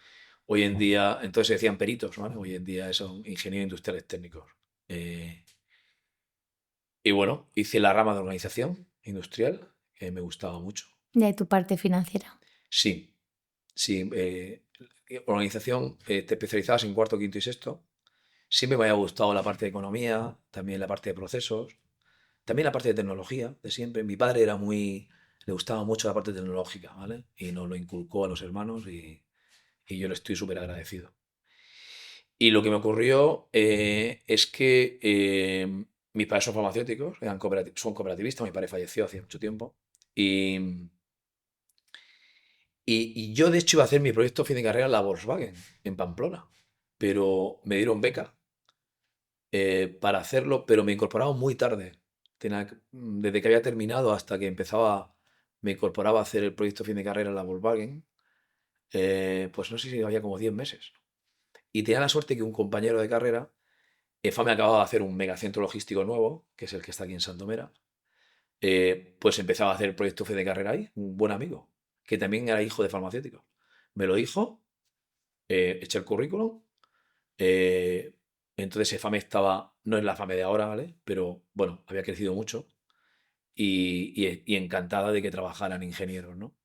hoy en día, entonces se decían peritos, ¿vale? Hoy en día son ingenieros industriales técnicos. Eh, y bueno, hice la rama de organización industrial, que me gustaba mucho. De tu parte financiera. Sí, sí. Organización, te especializabas en cuarto, quinto y sexto. Siempre me había gustado la parte de economía, también la parte de procesos, también la parte de tecnología, de siempre. Mi padre le gustaba mucho la parte tecnológica, ¿vale? Y nos lo inculcó a los hermanos y yo le estoy súper agradecido. Y lo que me ocurrió es que mis padres son farmacéuticos, son cooperativistas, mi padre falleció hace mucho tiempo. Y, y yo, de hecho, iba a hacer mi proyecto fin de carrera en la Volkswagen, en Pamplona, pero me dieron beca para hacerlo, pero me incorporaba muy tarde. Desde que había terminado hasta que me incorporaba a hacer el proyecto fin de carrera en la Volkswagen, pues no sé si había como 10 meses. Y tenía la suerte que un compañero de carrera, EFA me acababa de hacer un megacentro logístico nuevo, que es el que está aquí en Santomera, pues empezaba a hacer el proyecto fin de carrera ahí, un buen amigo, que también era hijo de farmacéutico. Me lo dijo, eché el currículum. Eh, entonces FAME estaba, no es la FAME de ahora, ¿vale? Pero bueno, había crecido mucho y encantada de que trabajaran ingenieros, ¿no?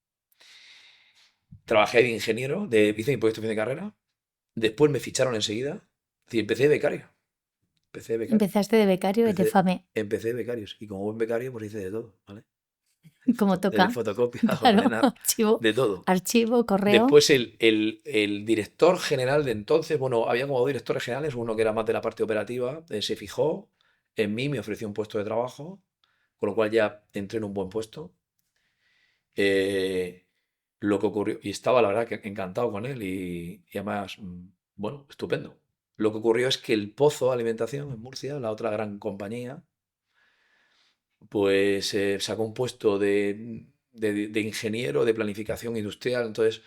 Trabajé de ingeniero, hice mi proyecto fin de carrera, después me ficharon enseguida, es decir, empecé de becario, empecé de becario, Empezaste de becario en empecé, EFAME, empecé de becarios y como buen becario pues hice de todo, ¿vale? como Desde toca. fotocopia, Claro, ordenar, archivo, de todo. archivo, correo. Después el director general de entonces, bueno, había como dos directores generales, uno que era más de la parte operativa, se fijó, en mí, me ofreció un puesto de trabajo, con lo cual ya entré en un buen puesto. Eh, lo que ocurrió, y estaba la verdad que encantado con él y además, bueno, estupendo. Lo que ocurrió es que el Pozo Alimentación en Murcia, la otra gran compañía, pues sacó un puesto de ingeniero de planificación industrial. Entonces,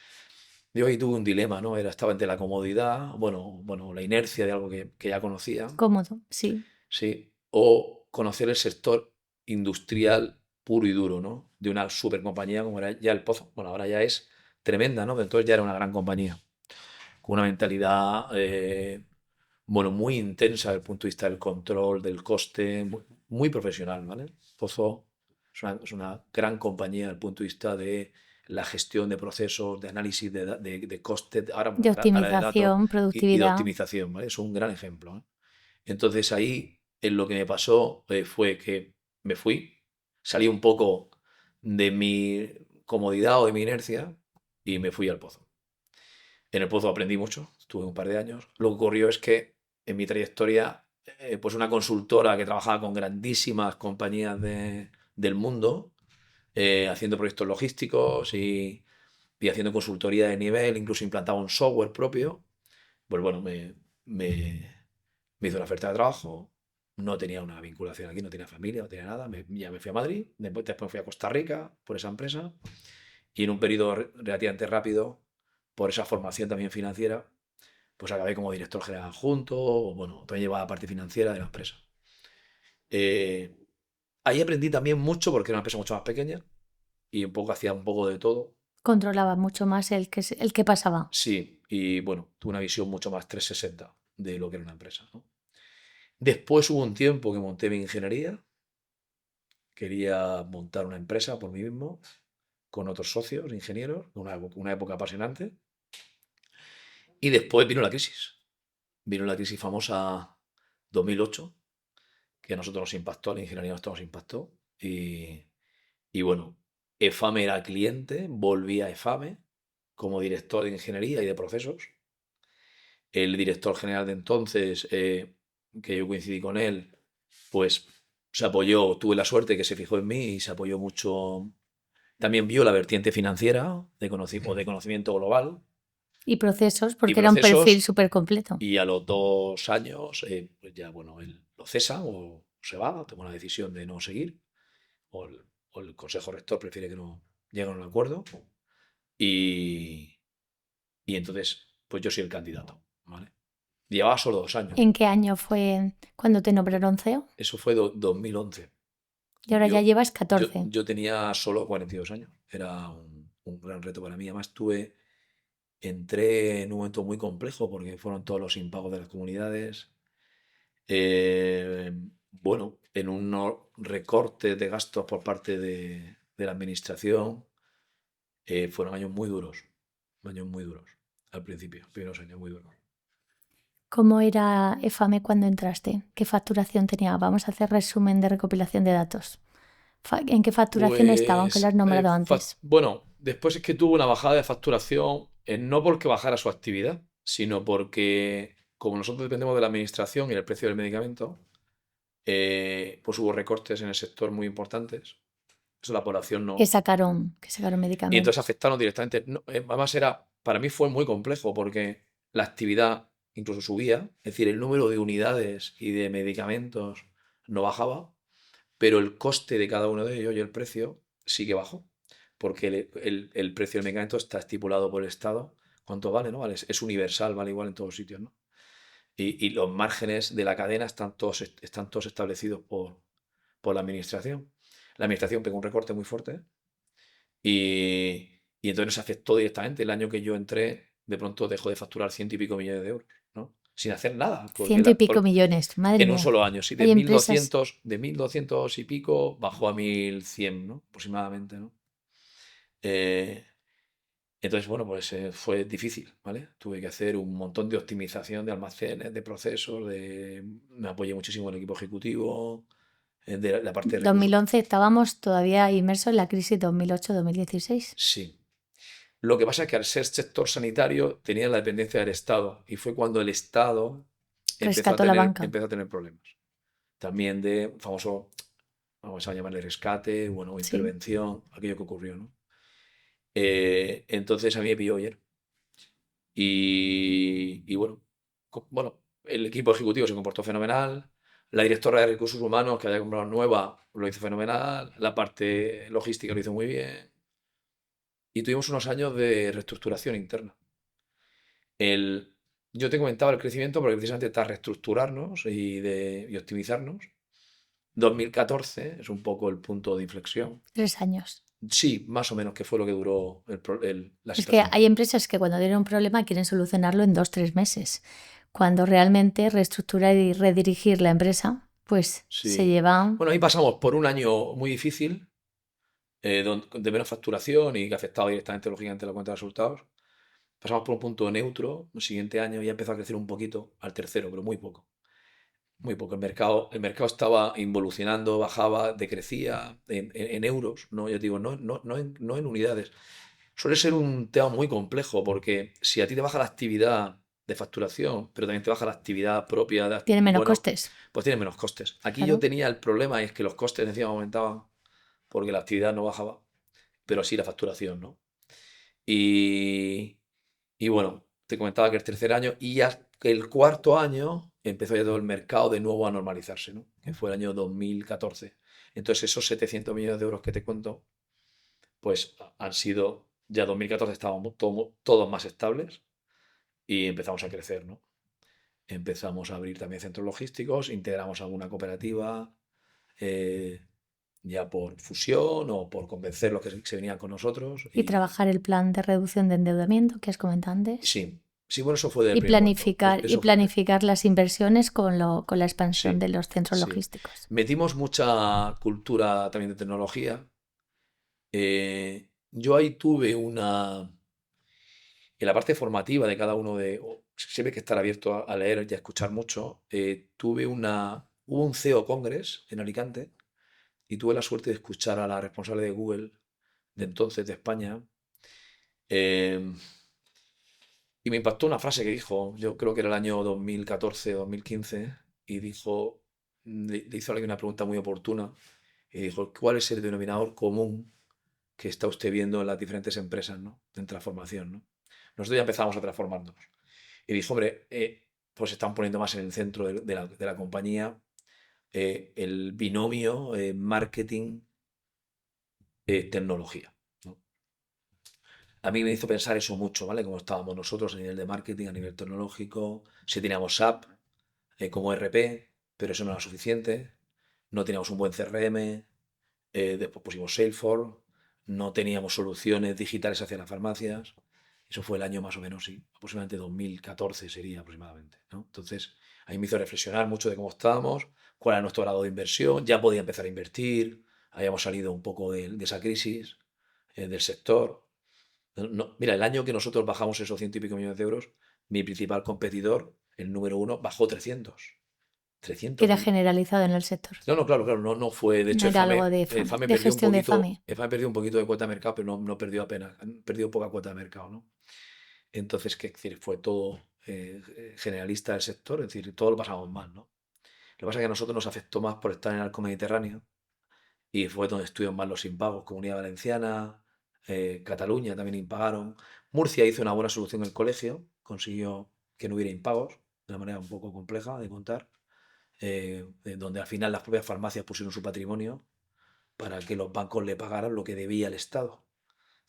yo ahí tuve un dilema, ¿no? Estaba entre la comodidad, bueno, la inercia de algo que ya conocía, Cómodo, sí. sí, o conocer el sector industrial puro y duro, ¿no? De una super compañía como era ya el Pozo. Bueno, ahora ya es tremenda, ¿no? Pero entonces ya era una gran compañía, con una mentalidad, bueno, muy intensa desde el punto de vista del control, del coste, muy profesional, ¿vale? Pozo es una gran compañía desde el punto de vista de la gestión de procesos, de análisis de coste, De ahora de datos optimización, y de productividad. optimización, ¿vale? Es un gran ejemplo, ¿eh? Entonces ahí lo que me pasó fue que me fui, salí un poco de mi comodidad o de mi inercia y me fui al Pozo. En el Pozo aprendí mucho, estuve un par de años. Lo que ocurrió es que en mi trayectoria, pues una consultora que trabajaba con grandísimas compañías del mundo, haciendo proyectos logísticos y haciendo consultoría de nivel, incluso implantaba un software propio, pues bueno, me, me hizo una oferta de trabajo, no tenía una vinculación aquí, no tenía familia, no tenía nada, ya me fui a Madrid, después fui a Costa Rica por esa empresa y en un periodo relativamente rápido, por esa formación también financiera, pues acabé como director general adjunto, o bueno, también llevaba la parte financiera de la empresa. Eh, Ahí aprendí también mucho porque era una empresa mucho más pequeña y un poco hacía un poco de todo. Controlaba mucho más el que pasaba. Sí, y bueno, tuve una visión mucho más 360 de lo que era una empresa, ¿no? Después hubo un tiempo que monté mi ingeniería, quería montar una empresa por mí mismo, con otros socios, ingenieros, una época apasionante. Y después vino la crisis famosa 2008, que a nosotros nos impactó, a la ingeniería nos impactó. Y bueno, EFAME era cliente, volví a EFAME como director de ingeniería y de procesos. El director general de entonces, que yo coincidí con él, pues se apoyó, tuve la suerte que se fijó en mí y se apoyó mucho. También vio la vertiente financiera de conocimiento global Y procesos, y porque era un perfil procesos. súper completo. Y a los 2 años, pues ya, bueno, él lo cesa o se va, toma la decisión de no seguir, o el consejo rector prefiere que no lleguen a un acuerdo. Y, y entonces, pues yo soy el candidato, ¿vale? Llevaba solo 2 años. ¿En qué año fue cuando te nombraron CEO? Eso fue 2011. Y ahora ya Yo, llevas yo, 14. yo tenía solo 42 años. Era un gran reto para mí. Además, entré en un momento muy complejo porque fueron todos los impagos de las comunidades. eh, bueno, en unos recortes de gastos por parte de la administración. Fueron años muy duros al principio, primeros años muy duros. ¿Cómo era EFAME cuando entraste? ¿Qué facturación tenía? Vamos a hacer resumen de recopilación de datos. ¿En qué facturación estaba, aunque lo has Pues, nombrado antes? bueno, después es que tuvo una bajada de facturación, no porque bajara su actividad, sino porque como nosotros dependemos de la administración y el precio del medicamento, pues hubo recortes en el sector muy importantes. Eso la población Que no. sacaron Y entonces medicamentos. afectaron directamente. Además para mí fue muy complejo porque la actividad incluso subía, es decir, el número de unidades y de medicamentos no bajaba, pero el coste de cada uno de ellos y el precio sí que bajó, porque el precio del medicamento está estipulado por el Estado. ¿Cuánto vale? ¿No? Vale, es universal, vale igual en todos sitios, ¿no? Y los márgenes de la cadena están todos establecidos por la administración. La administración pegó un recorte muy fuerte y entonces nos afectó directamente. El año que yo entré, de pronto dejó de facturar ciento y pico millones de euros, ¿no? Sin hacer nada, Ciento y pico millones, madre en un mía. solo año, sí, de Hay mil empresas. doscientos de 1.200 y pico bajó a 1.100, ¿no? Aproximadamente, ¿no? Eh, entonces, bueno, pues fue difícil, ¿vale? Tuve que hacer un montón de optimización de almacenes, de procesos, me apoyé muchísimo en el equipo ejecutivo, de la parte de recursos. 2011 estábamos todavía inmersos en la crisis 2008-2016. Sí. Lo que pasa es que al ser sector sanitario tenía la dependencia del Estado y fue cuando el Estado empezó a Rescató la tener, banca. empezó a tener problemas. también de famoso, vamos a llamarle rescate, bueno, Sí. intervención, aquello que ocurrió, ¿no? Entonces a mí me pilló ayer. Y bueno, bueno, el equipo ejecutivo se comportó fenomenal. La directora de recursos humanos, que había comprado nueva, lo hizo fenomenal. La parte logística lo hizo muy bien. Y tuvimos unos años de reestructuración interna. El, yo te comentaba el crecimiento porque precisamente está reestructurarnos y optimizarnos. 2014 es un poco el punto de inflexión. 3 años. Sí, más o menos, que fue lo que duró la Es que situación. hay empresas que cuando tienen un problema quieren solucionarlo en 2, 3 meses. Cuando realmente reestructurar y redirigir la empresa, pues se Sí. lleva. Bueno, ahí pasamos por un año muy difícil, de menos facturación y que afectaba directamente, lógicamente, la cuenta de resultados. Pasamos por un punto neutro. El siguiente año ya empezó a crecer un poquito, al tercero, pero muy poco. Muy poco. El mercado estaba involucionando, bajaba, decrecía en euros, ¿no? Yo digo, no en unidades. Suele ser un tema muy complejo porque si a ti te baja la actividad de facturación, pero también te baja la actividad propia Tiene menos bueno, costes. pues tienes menos costes. Aquí yo Claro. tenía el problema y es que los costes encima aumentaban porque la actividad no bajaba, pero sí la facturación, ¿no? Y, y bueno, te comentaba que el tercer año y ya el cuarto año empezó ya todo el mercado de nuevo a normalizarse, ¿no? Que fue el año 2014. Entonces esos 700 millones de euros que te cuento, pues han sido, ya 2014 estábamos todos más estables y empezamos a crecer, ¿no? Empezamos a abrir también centros logísticos, integramos alguna cooperativa, eh, ya por fusión o por convencer los que se venían con nosotros. Y trabajar el plan de reducción de endeudamiento que has comentado antes. Sí, sí, bueno, eso fue del Y primer momento. planificar, y Eso fue. planificar las inversiones con la expansión Sí, de los centros sí. logísticos. Metimos mucha cultura también de tecnología. Yo ahí tuve en la parte formativa de cada uno siempre hay que estar abierto a leer y a escuchar mucho. Hubo un CEO Congress en Alicante y tuve la suerte de escuchar a la responsable de Google de entonces, de España. eh, y me impactó una frase que dijo, yo creo que era el año 2014, 2015, y dijo, le hizo alguien una pregunta muy oportuna, y dijo, ¿cuál es el denominador común que está usted viendo en las diferentes empresas, ¿no? En transformación, ¿no? Nosotros ya empezamos a transformarnos. Y dijo, hombre, pues están poniendo más en el centro de la compañía el binomio marketing-tecnología, ¿no? A mí me hizo pensar eso mucho, ¿vale? Cómo estábamos nosotros a nivel de marketing, a nivel tecnológico, si teníamos SAP como RP, pero eso no era suficiente, no teníamos un buen CRM, después pusimos Salesforce, no teníamos soluciones digitales hacia las farmacias. Eso fue el año más o menos, sí, aproximadamente 2014 sería aproximadamente, ¿no? Entonces, ahí me hizo reflexionar mucho de cómo estábamos, cuál era nuestro grado de inversión, ya podía empezar a invertir, habíamos salido un poco de esa crisis del sector. Mira, el año que nosotros bajamos esos ciento y pico millones de euros, mi principal competidor, el número uno, bajó 300. Que 300 era millones. generalizado en el sector. No, no, claro, claro, no fue. De No hecho, era algo de FAME, FAME de perdió un gestión de poquito, FAME. FAME perdió un poquito de cuota de mercado, pero no perdió apenas, perdió poca cuota de mercado, ¿no? Entonces, ¿qué decir? Fue todo generalista del sector, es decir, todo lo pasamos mal, ¿no? Lo que pasa es que a nosotros nos afectó más por estar en el arco mediterráneo y fue donde estuvieron más los impagos, Comunidad Valenciana, Cataluña también impagaron. Murcia hizo una buena solución en el colegio, consiguió que no hubiera impagos, de una manera un poco compleja de contar, donde al final las propias farmacias pusieron su patrimonio para que los bancos le pagaran lo que debía el Estado.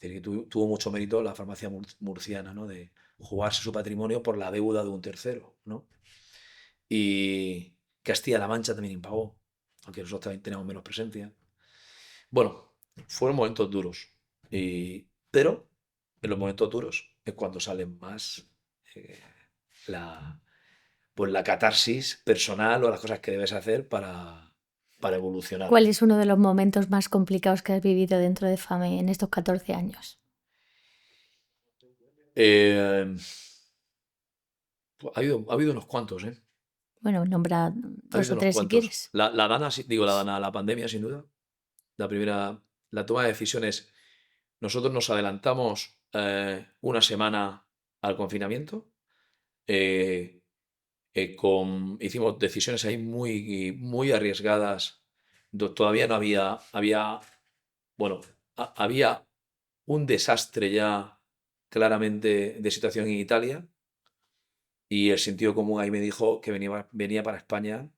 Es decir, que tuvo mucho mérito la farmacia murciana, ¿no? De jugarse su patrimonio por la deuda de un tercero, ¿no? Y Castilla-La Mancha también impagó, aunque nosotros también tenemos menos presencia. Bueno, fueron momentos duros. Pero en los momentos duros es cuando salen más eh, la, pues la catarsis personal o las cosas que debes hacer para evolucionar. ¿Cuál es uno de los momentos más complicados que has vivido dentro de FAME en estos 14 años? Eh, ha habido unos cuantos, ¿eh? Bueno, nombra Ha dos habido o unos tres si cuantos. quieres. La Dana, digo, la pandemia, sin duda. La primera, la toma de decisiones. Nosotros nos adelantamos una semana al confinamiento. eh, Hicimos decisiones ahí muy, muy arriesgadas. Todavía no bueno, había un desastre ya claramente de situación en Italia y el sentido común ahí me dijo que venía para España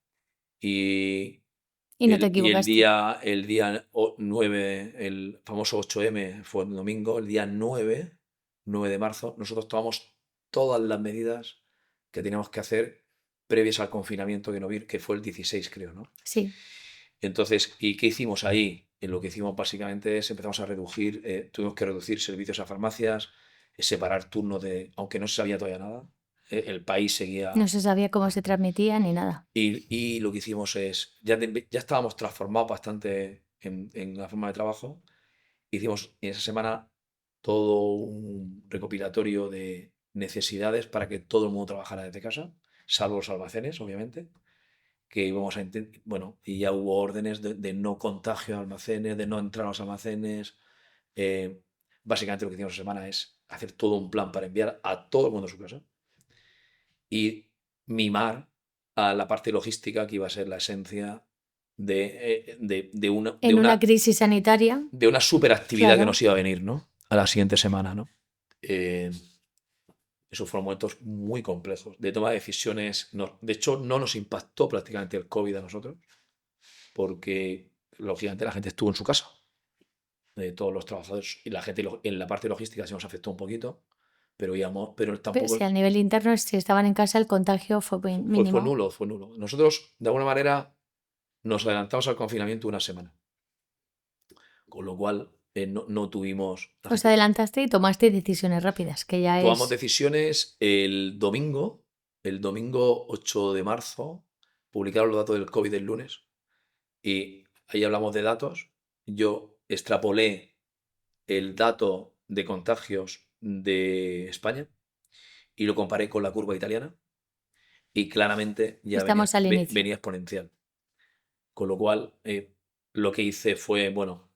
y Y no te equivocaste. el día 9, el famoso 8M fue el domingo, el día 9 de marzo, nosotros tomamos todas las medidas que teníamos que hacer previas al confinamiento que fue el 16, creo, ¿no? Sí. Entonces, ¿y qué hicimos ahí? Lo que hicimos básicamente es empezamos a tuvimos que reducir servicios a farmacias, separar turnos aunque no se sabía todavía nada, el país No seguía. se sabía cómo se transmitía ni nada. Y lo que hicimos es, ya estábamos transformados bastante en la forma de trabajo. Hicimos en esa semana todo un recopilatorio de necesidades para que todo el mundo trabajara desde casa, salvo los almacenes, obviamente, que íbamos bueno, y ya hubo órdenes de no contagio a almacenes, de no entrar a los almacenes. Eh, Básicamente lo que hicimos esa semana es hacer todo un plan para enviar a todo el mundo a su casa y mimar a la parte logística que iba a ser la esencia de una, de En una una, crisis sanitaria, de una superactividad que claro. nos iba a venir, ¿no? A la siguiente semana, ¿no? Eh, Esos fueron momentos muy complejos de toma de decisiones. De hecho, no nos impactó prácticamente el COVID a nosotros, porque lógicamente la gente estuvo en su casa, todos los trabajadores y la gente en la parte logística se nos afectó un poquito, pero Si tampoco a nivel interno, si estaban en casa, el contagio fue fue mínimo. nulo, fue nulo. Nosotros, de alguna manera, nos adelantamos al confinamiento una semana, con lo cual no tuvimos. Os adelantaste y tomaste decisiones rápidas, que ya Tomamos es... decisiones el domingo 8 de marzo, publicaron los datos del COVID el lunes y ahí hablamos de datos. Yo extrapolé el dato de contagios de España y lo comparé con la curva italiana y claramente ya Estamos al inicio. venía exponencial. Con lo cual, lo que hice fue, bueno,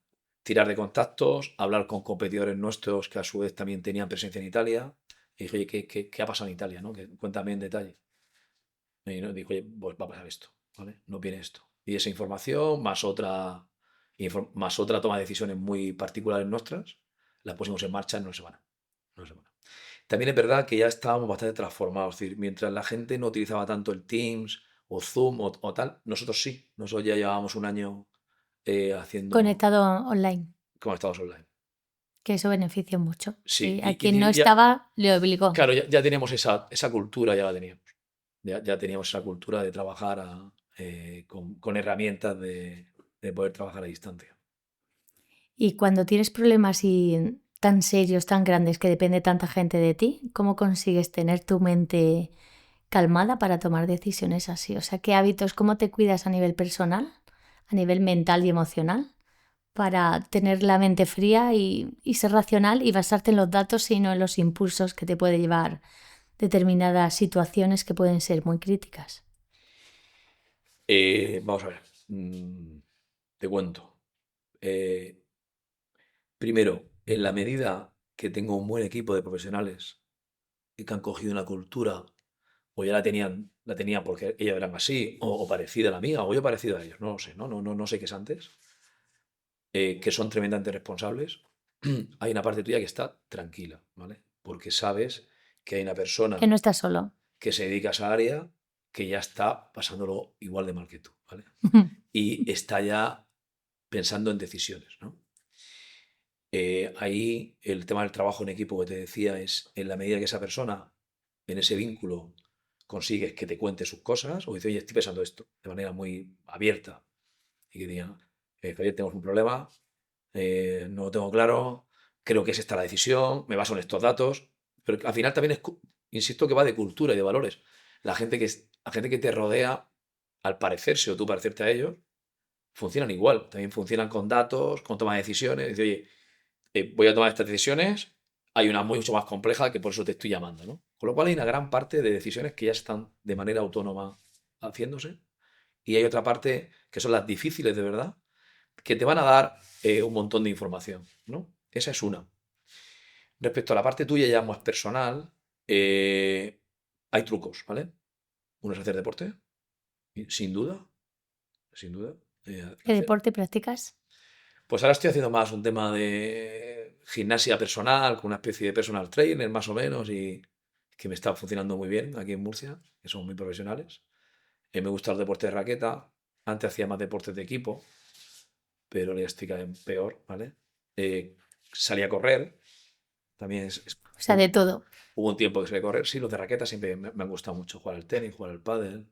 tirar de contactos, hablar con competidores nuestros que a su vez también tenían presencia en Italia. Y dije, oye, ¿qué ha pasado en Italia? ¿No? Cuéntame en detalle. Y nos dijo, oye, pues va a pasar esto, ¿vale? No viene esto. Y esa información, más otra toma de decisiones muy particulares nuestras, la pusimos en marcha en una semana. Una semana. También es verdad que ya estábamos bastante transformados. Es decir, mientras la gente no utilizaba tanto el Teams o Zoom o tal, nosotros sí. Nosotros ya llevábamos un año haciendo Conectado online, conectados online. que eso beneficia mucho. Sí, Sí, a quien no ya, estaba, le obligó. claro, ya teníamos esa cultura, ya la teníamos. Ya teníamos esa cultura de trabajar con herramientas de poder trabajar a distancia. Y cuando tienes problemas y tan serios, tan grandes, que depende tanta gente de ti, ¿cómo consigues tener tu mente calmada para tomar decisiones así? O sea, ¿qué hábitos, cómo te cuidas a nivel personal, a nivel mental y emocional, para tener la mente fría y ser racional y basarte en los datos y no en los impulsos que te puede llevar determinadas situaciones que pueden ser muy críticas? Vamos a ver. Te cuento. Eh, Primero, en la medida que tengo un buen equipo de profesionales y que han cogido una cultura, o ya la tenían porque ellos eran así, o parecida a la mía, o yo parecido a ellos, no lo sé, no sé qué es antes, que son tremendamente responsables, hay una parte tuya que está tranquila, ¿vale? Porque sabes que hay una Que persona no estás solo. que se dedica a esa área que ya está pasándolo igual de mal que tú, ¿vale? Y está ya pensando en decisiones, ¿no? Ahí el tema del trabajo en equipo que te decía es en la medida que esa persona en ese vínculo consigues que te cuente sus cosas o dice, oye, estoy pensando esto de manera muy abierta y que diga, Javier, tenemos un problema, no lo tengo claro, creo que es esta la decisión, me baso en estos datos, pero al final también insisto que va de cultura y de valores. La gente que te rodea, al parecerse o tú parecerte a ellos, funcionan igual, también funcionan con datos, con toma de decisiones, dice, oye, voy a tomar estas decisiones, hay una mucho más compleja que por eso te estoy llamando, ¿no? Con lo cual hay una gran parte de decisiones que ya están de manera autónoma haciéndose y hay otra parte que son las difíciles de verdad, que te van a dar un montón de información, ¿no? Esa es una. Respecto a la parte tuya ya más personal, hay trucos, ¿vale? Uno es hacer deporte, sin duda, sin duda. ¿Qué deporte practicas? Pues ahora estoy haciendo más un tema de gimnasia personal, con una especie de personal trainer más o menos, y que me está funcionando muy bien aquí en Murcia, que son muy profesionales. Me gusta el deporte de raqueta. Antes hacía más deportes de equipo, pero ya estoy cada vez peor, ¿vale? Salí a correr, también O sea, de todo. hubo un tiempo que salí a correr. Sí, los de raqueta siempre me han gustado mucho, jugar al tenis, jugar al pádel.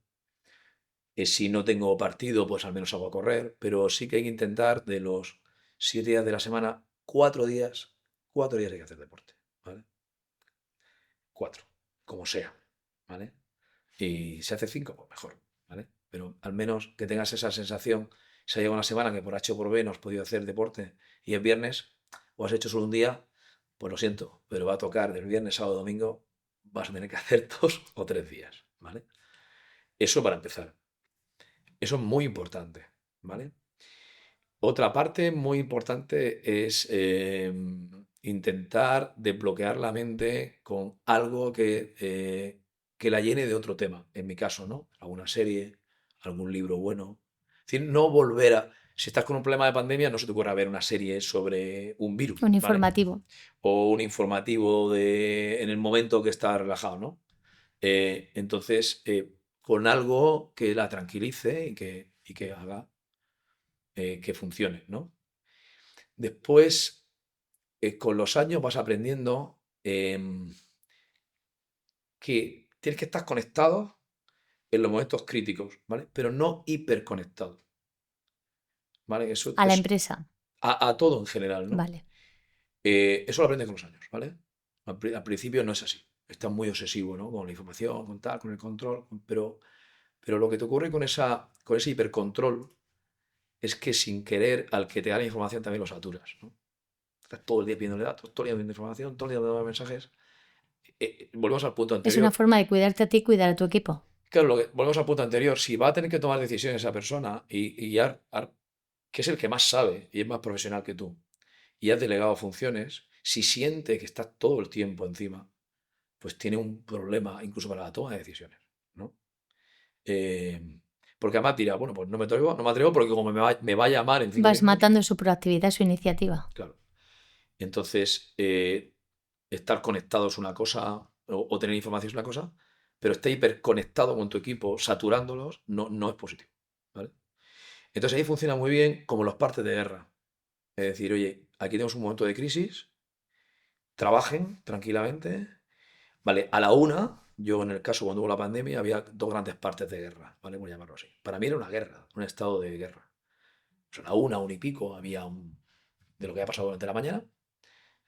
Si no tengo partido, pues al menos hago a correr, pero sí que hay que intentar de los 7 días de la semana, 4 días hay que hacer deporte, ¿vale? 4, como sea, ¿vale? Y si hace 5, pues mejor, ¿vale? Pero al menos que tengas esa sensación, si ha llegado una semana que por H o por B no has podido hacer deporte y es viernes o has hecho solo un día, pues lo siento, pero va a tocar del viernes, sábado, domingo, vas a tener que hacer 2 o 3 días, ¿vale? Eso para empezar. Eso es muy importante, ¿vale? Otra parte muy importante es intentar desbloquear la mente con algo que la llene de otro tema. En mi caso, ¿no? Alguna serie, algún libro bueno. Es decir, no volver a... Si estás con un problema de pandemia, no se te ocurra ver una serie sobre un virus, Un ¿vale? informativo. O un informativo en el momento que estás relajado, ¿no? Entonces, con algo que la tranquilice y que haga que funcione, ¿no? Después, con los años vas aprendiendo que tienes que estar conectado en los momentos críticos, ¿vale? Pero no hiperconectado, ¿vale? Eso A la es empresa. a todo en general, ¿no? Vale. Eso lo aprendes con los años, ¿vale? Al principio no es así. Estás muy obsesivo, ¿no? Con la información, con tal, con el control, pero lo que te ocurre con ese hipercontrol es que sin querer al que te da la información también lo saturas, ¿no? Estás todo el día pidiéndole datos, todo el día viendo información, todo el día dando mensajes. Volvemos al punto Es una anterior. forma de cuidarte a ti y cuidar a tu equipo. Claro, volvemos al punto anterior. Si va a tener que tomar decisiones esa persona que es el que más sabe y es más profesional que tú, y has delegado funciones, si siente que estás todo el tiempo encima, pues tiene un problema incluso para la toma de decisiones, ¿no? Eh, porque además dirá, bueno, pues no me atrevo porque como me va a llamar en 5 Vas minutos, matando su proactividad, su iniciativa. claro. Entonces, estar conectado es una cosa, o tener información es una cosa, pero estar hiperconectado con tu equipo, saturándolos, no es positivo, ¿vale? Entonces ahí funciona muy bien como los partes de guerra. Es decir, oye, aquí tenemos un momento de crisis, trabajen tranquilamente, ¿vale? A la una, yo en el caso cuando hubo la pandemia, había 2 grandes partes de guerra, ¿vale? Por llamarlo así. Para mí era una guerra, un estado de guerra. O sea, a la una y pico, había de lo que había pasado durante la mañana,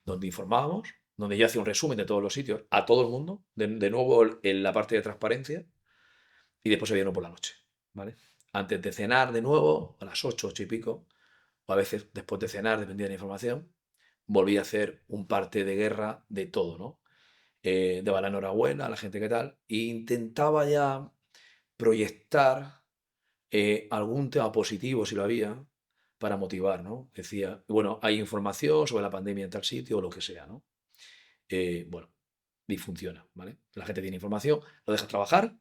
donde informábamos, donde yo hacía un resumen de todos los sitios a todo el mundo, de nuevo en la parte de transparencia, y después se uno por la noche, ¿vale? Antes de cenar de nuevo, a las 8, 8 y pico, o a veces después de cenar, dependía de la información, volví a hacer un parte de guerra de todo, ¿no? Daba la enhorabuena a la gente que tal, e intentaba ya proyectar algún tema positivo, si lo había, para motivar, ¿no? Decía, bueno, hay información sobre la pandemia en tal sitio o lo que sea, ¿no? Bueno, y funciona, ¿vale? La gente tiene información, lo deja trabajar,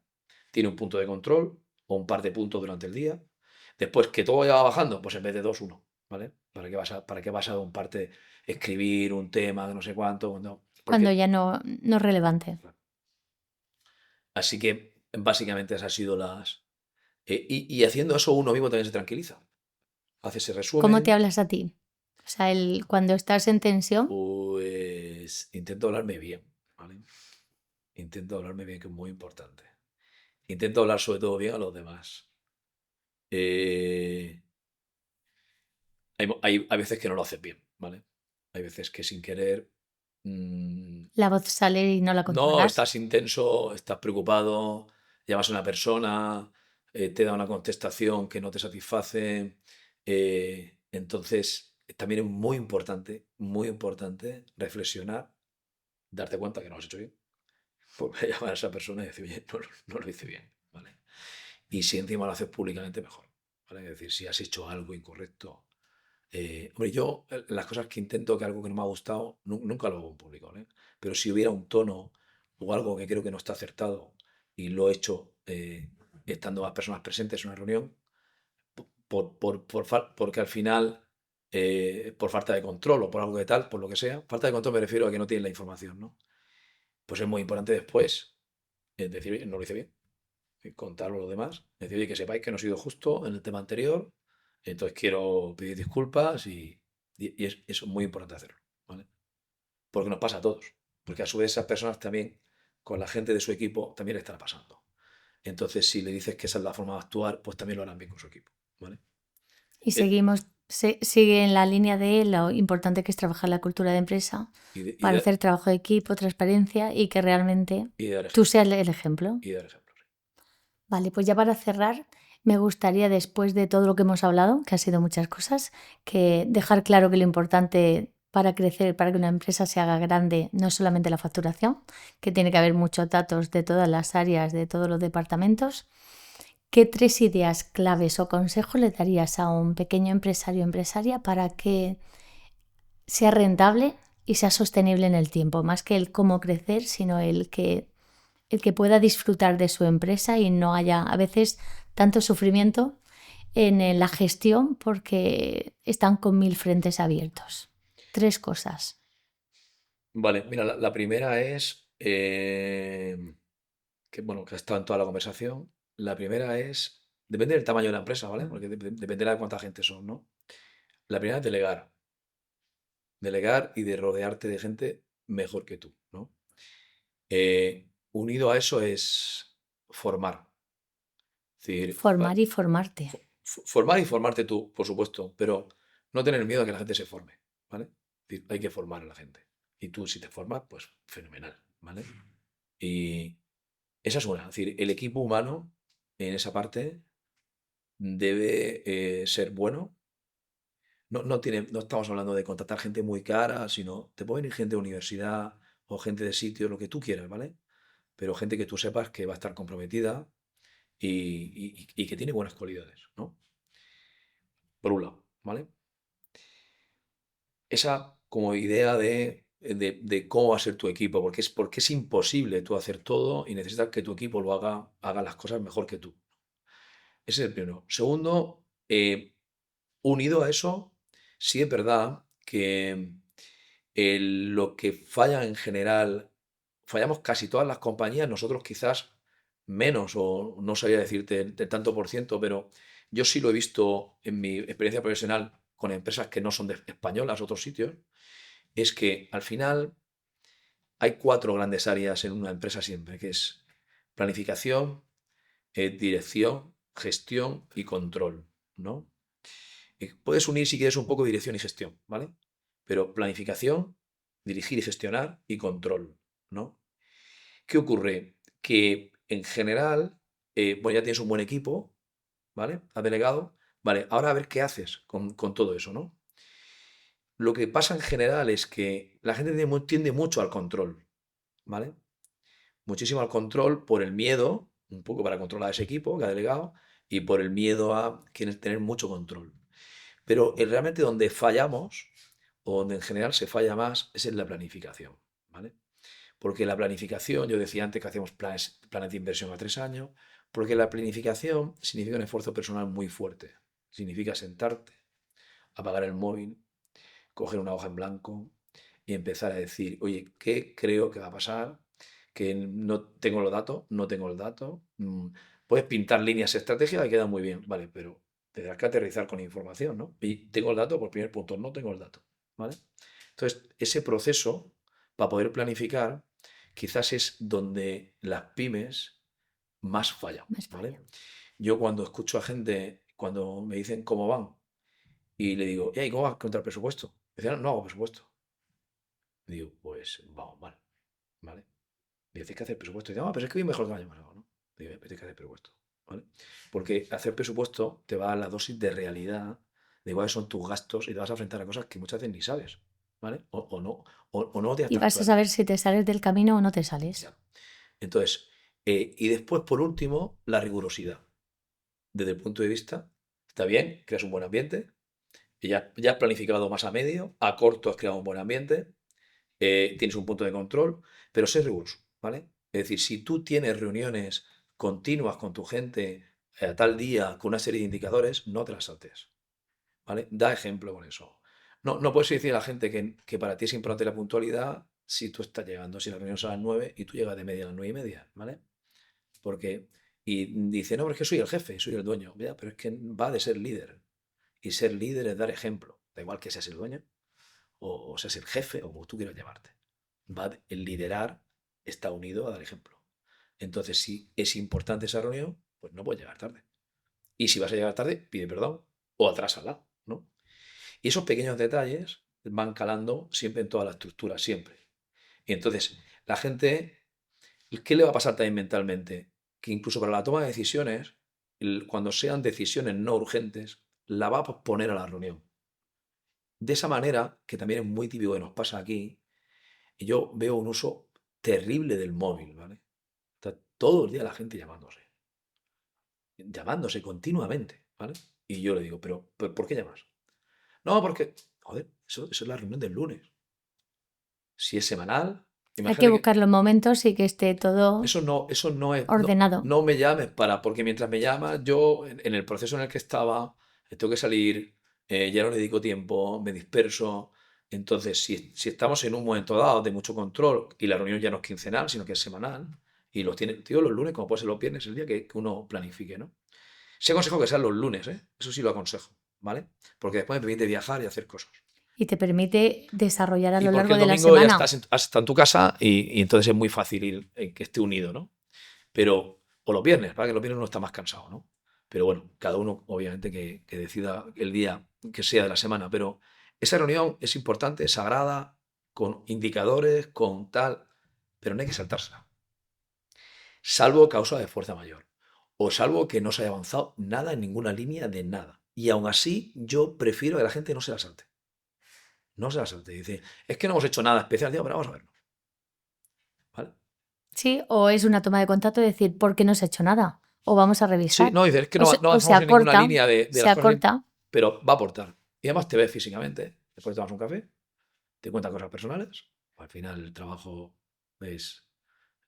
tiene un punto de control o un par de puntos durante el día. Después que todo vaya bajando, pues en vez de dos, uno, ¿vale? ¿Para qué vas a un parte escribir un tema de no sé cuánto? No, Cuando porque, ya no es relevante. así que básicamente esas han sido las... y haciendo eso uno mismo también se tranquiliza. Hace ese ¿Cómo te resumen, hablas a ti? O sea, cuando estás en tensión, pues intento hablarme bien, ¿vale? Intento hablarme bien, que es muy importante. Intento hablar sobre todo bien a los demás. Eh, hay veces que no lo haces bien, ¿vale? Hay veces que sin querer, la voz sale y no la no, controlas. estás intenso, estás preocupado, llamas a una persona, te da una contestación que no te satisface. Entonces, también es muy importante reflexionar, darte cuenta que no lo has hecho bien. Pues llamar a esa persona y decir, oye, no lo hice bien, ¿vale? Y si encima lo haces públicamente, mejor, ¿vale? Es decir, si has hecho algo incorrecto. Hombre, yo las cosas que intento, que algo que no me ha gustado, nunca lo hago en público, ¿vale? Pero si hubiera un tono o algo que creo que no está acertado y lo he hecho estando más personas presentes en una reunión, porque al final, por falta de control o por algo de tal, por lo que sea, falta de control me refiero a que no tienen la información, ¿no? Pues es muy importante después decir, oye, no lo hice bien, contarlo a los demás, decir, oye, que sepáis que no he sido justo en el tema anterior, entonces quiero pedir disculpas y es muy importante hacerlo, ¿vale? Porque nos pasa a todos, porque a su vez esas personas también, con la gente de su equipo, también le estará pasando. Entonces, si le dices que esa es la forma de actuar, pues también lo harán bien con su equipo, ¿vale? Y Eh, sigue en la línea de lo importante que es trabajar la cultura de empresa y, de- y para de- hacer trabajo de equipo, transparencia y que realmente y dar tú ejemplo, seas el ejemplo. y dar ejemplo. Vale, pues ya para cerrar, me gustaría, después de todo lo que hemos hablado, que ha sido muchas cosas, que dejar claro que lo importante para crecer, para que una empresa se haga grande, no es solamente la facturación, que tiene que haber muchos datos de todas las áreas, de todos los departamentos. ¿Qué 3 ideas claves o consejos le darías a un pequeño empresario o empresaria para que sea rentable y sea sostenible en el tiempo? Más que el cómo crecer, sino el que pueda disfrutar de su empresa y no haya a veces tanto sufrimiento en la gestión porque están con 1000 frentes abiertos. 3 cosas. Vale, mira, la primera es, que bueno, que ha estado en toda la conversación. La primera es, depende del tamaño de la empresa, ¿vale? Porque dependerá de cuánta gente son, ¿no? La primera es delegar. Delegar y de rodearte de gente mejor que tú, ¿no? Unido a eso es formar. Es decir, Formar y formarte. formar y formarte tú, por supuesto, pero no tener miedo a que la gente se forme, ¿vale? Es decir, hay que formar a la gente. Y tú, si te formas, pues fenomenal, ¿vale? Y esa es una. Es decir, el equipo humano en esa parte debe ser bueno. No estamos hablando de contratar gente muy cara, sino te puede venir gente de universidad o gente de sitio, lo que tú quieras, ¿vale? Pero gente que tú sepas que va a estar comprometida y que tiene buenas cualidades, ¿no? Por un lado, ¿vale? Esa como idea de cómo va a ser tu equipo, porque es imposible tú hacer todo y necesitas que tu equipo haga las cosas mejor que tú. Ese es el primero. Segundo, unido a eso, sí es verdad que lo que falla en general, fallamos casi todas las compañías, nosotros quizás menos, o no sabría decirte el tanto por ciento, pero yo sí lo he visto en mi experiencia profesional con empresas que no son españolas, otros sitios, es que al final hay 4 grandes áreas en una empresa siempre, que es planificación, dirección, gestión y control, ¿no? Puedes unir si quieres un poco dirección y gestión, ¿vale? Pero planificación, dirigir y gestionar y control, ¿no? ¿Qué ocurre? Que en general, bueno, ya tienes un buen equipo, ¿vale? Has delegado, vale, ahora a ver qué haces con todo eso, ¿no? Lo que pasa en general es que la gente tiende mucho al control, ¿vale? Muchísimo al control por el miedo, un poco para controlar ese equipo que ha delegado, y por el miedo a querer tener mucho control. Pero realmente donde fallamos, o donde en general se falla más, es en la planificación, ¿vale? Porque la planificación, yo decía antes que hacíamos planes de inversión a 3 años, porque la planificación significa un esfuerzo personal muy fuerte. Significa sentarte, apagar el móvil, coger una hoja en blanco y empezar a decir, oye, ¿qué creo que va a pasar? Que no tengo los datos, no tengo el dato. Puedes pintar líneas estratégicas y queda muy bien, vale, pero tendrás que aterrizar con información, ¿no? Y tengo el dato por primer punto, no tengo el dato, ¿vale? Entonces, ese proceso, para poder planificar, quizás es donde las pymes más fallan, Más ¿vale? falla. Yo cuando escucho a gente, cuando me dicen cómo van, y le digo, ¿y cómo vas contra el presupuesto? Me dicen, no, no hago presupuesto. Y digo, pues vamos mal, ¿vale? Y tienes que hacer presupuesto. Y digo, pero es que voy mejor que el año pasado, ¿no? Digo, pero tienes que hacer presupuesto, ¿vale? Porque hacer presupuesto te va a dar la dosis de realidad de cuáles son tus gastos y te vas a enfrentar a cosas que muchas veces ni sabes, ¿vale? O no, o no tienes Y tan vas a claro. saber si te sales del camino o no te sales. Ya. Entonces, y después, por último, la rigurosidad. Desde el punto de vista, está bien, creas un buen ambiente, y ya has planificado más a medio, a corto has creado un buen ambiente, tienes un punto de control, pero sé riguroso, ¿vale? Es decir, si tú tienes reuniones continuas con tu gente a tal día con una serie de indicadores, no te las saltes, ¿vale? Da ejemplo con eso. No puedes decir a la gente que para ti es importante la puntualidad si tú estás llegando, si la reunión es a las 9 y tú llegas de media a las 9:30, ¿vale? Porque, y dice, no, pero es que soy el jefe, soy el dueño. Ya, pero es que va de ser líder. Y ser líder es dar ejemplo. Da igual que seas el dueño o seas el jefe o como tú quieras llamarte. El liderar está unido a dar ejemplo. Entonces, si es importante esa reunión, pues no puedes llegar tarde. Y si vas a llegar tarde, pide perdón o atrásala, ¿no? Y esos pequeños detalles van calando siempre en toda la estructura, siempre. Y entonces, la gente, ¿qué le va a pasar también mentalmente? Que incluso para la toma de decisiones, cuando sean decisiones no urgentes, la va a posponer a la reunión. De esa manera, que también es muy típico que nos pasa aquí, yo veo un uso terrible del móvil, ¿vale? Está todo el día la gente llamándose continuamente, ¿vale? Y yo le digo, pero ¿por qué llamas? No, porque, joder, eso es la reunión del lunes. Si es semanal, Hay que imagínate que buscar los momentos y que esté todo eso no es, ordenado. no me llames porque mientras me llamas, yo en el proceso en el que estaba, tengo que salir, ya no le dedico tiempo, me disperso. Entonces, si estamos en un momento dado de mucho control y la reunión ya no es quincenal, sino que es semanal, y los tiene, tío, los lunes, como puede ser los viernes, el día que uno planifique, ¿no? Sí aconsejo que sean los lunes, ¿eh? Eso sí lo aconsejo, ¿vale? Porque después me permite viajar y hacer cosas. Y te permite desarrollar a Y lo porque largo el de la domingo ya semana. estás en tu casa y entonces es muy fácil ir, que esté unido, ¿no? Pero, o los viernes, para que los viernes uno está más cansado, ¿no? Pero bueno, cada uno obviamente que decida el día que sea de la semana, pero esa reunión es importante, es sagrada, con indicadores, con tal, pero no hay que saltársela. Salvo causa de fuerza mayor, o salvo que no se haya avanzado nada en ninguna línea de nada. Y aún así, yo prefiero que la gente no se la salte. No se la salte. Dice, es que no hemos hecho nada especial, digo, pero vamos a verlo. ¿Vale? Sí, o es una toma de contacto de decir, ¿por qué no se ha hecho nada? O vamos a Sí, revisar. no, dices, es que O no, se, no o se avanzamos en ninguna acorta, línea de se las cosas, acorta. pero va a aportar. Y además te ves físicamente, después tomas un café, te cuentan cosas personales. Al final el trabajo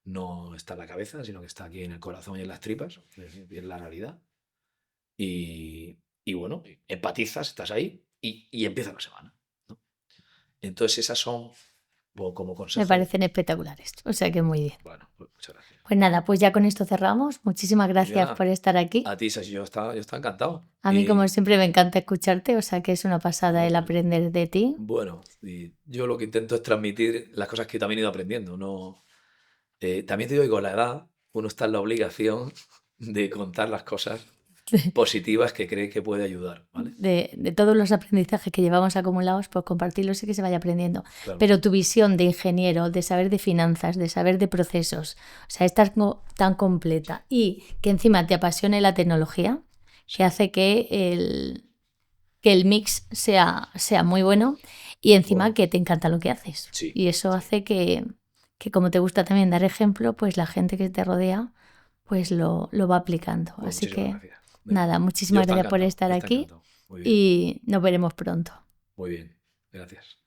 no está en la cabeza, sino que está aquí en el corazón y en las tripas, y en la realidad. Y bueno, empatizas, estás ahí y empieza la semana, ¿no? Entonces esas son, como Me consejo, parecen espectaculares. O sea que muy bien. bueno, pues muchas gracias. Pues nada, pues ya con esto cerramos. Muchísimas gracias Ya, por estar aquí. a ti, Sasi, yo estaba encantado. A mí, como siempre, me encanta escucharte, o sea que es una pasada No, el pues, aprender de ti. bueno, y yo lo que intento es transmitir las cosas que también he ido aprendiendo. No, también te digo que con la edad uno está en la obligación de contar las cosas positivas que cree que puede ayudar, ¿vale? De todos los aprendizajes que llevamos acumulados, pues compartirlos y que se vaya aprendiendo. Claro. Pero tu visión de ingeniero, de saber de finanzas, de saber de procesos, o sea, es tan completa y que encima te apasione la tecnología, que hace que el mix sea muy bueno y encima Bueno, que te encanta lo que haces. sí, Y eso sí. hace que como te gusta también dar ejemplo, pues la gente que te rodea pues lo va aplicando. Bueno, Así muchísimas que gracias. De verdad. nada, Yo muchísimas estoy gracias por encantado, estar yo estoy aquí encantado. Muy bien, y nos veremos pronto. muy bien. Gracias.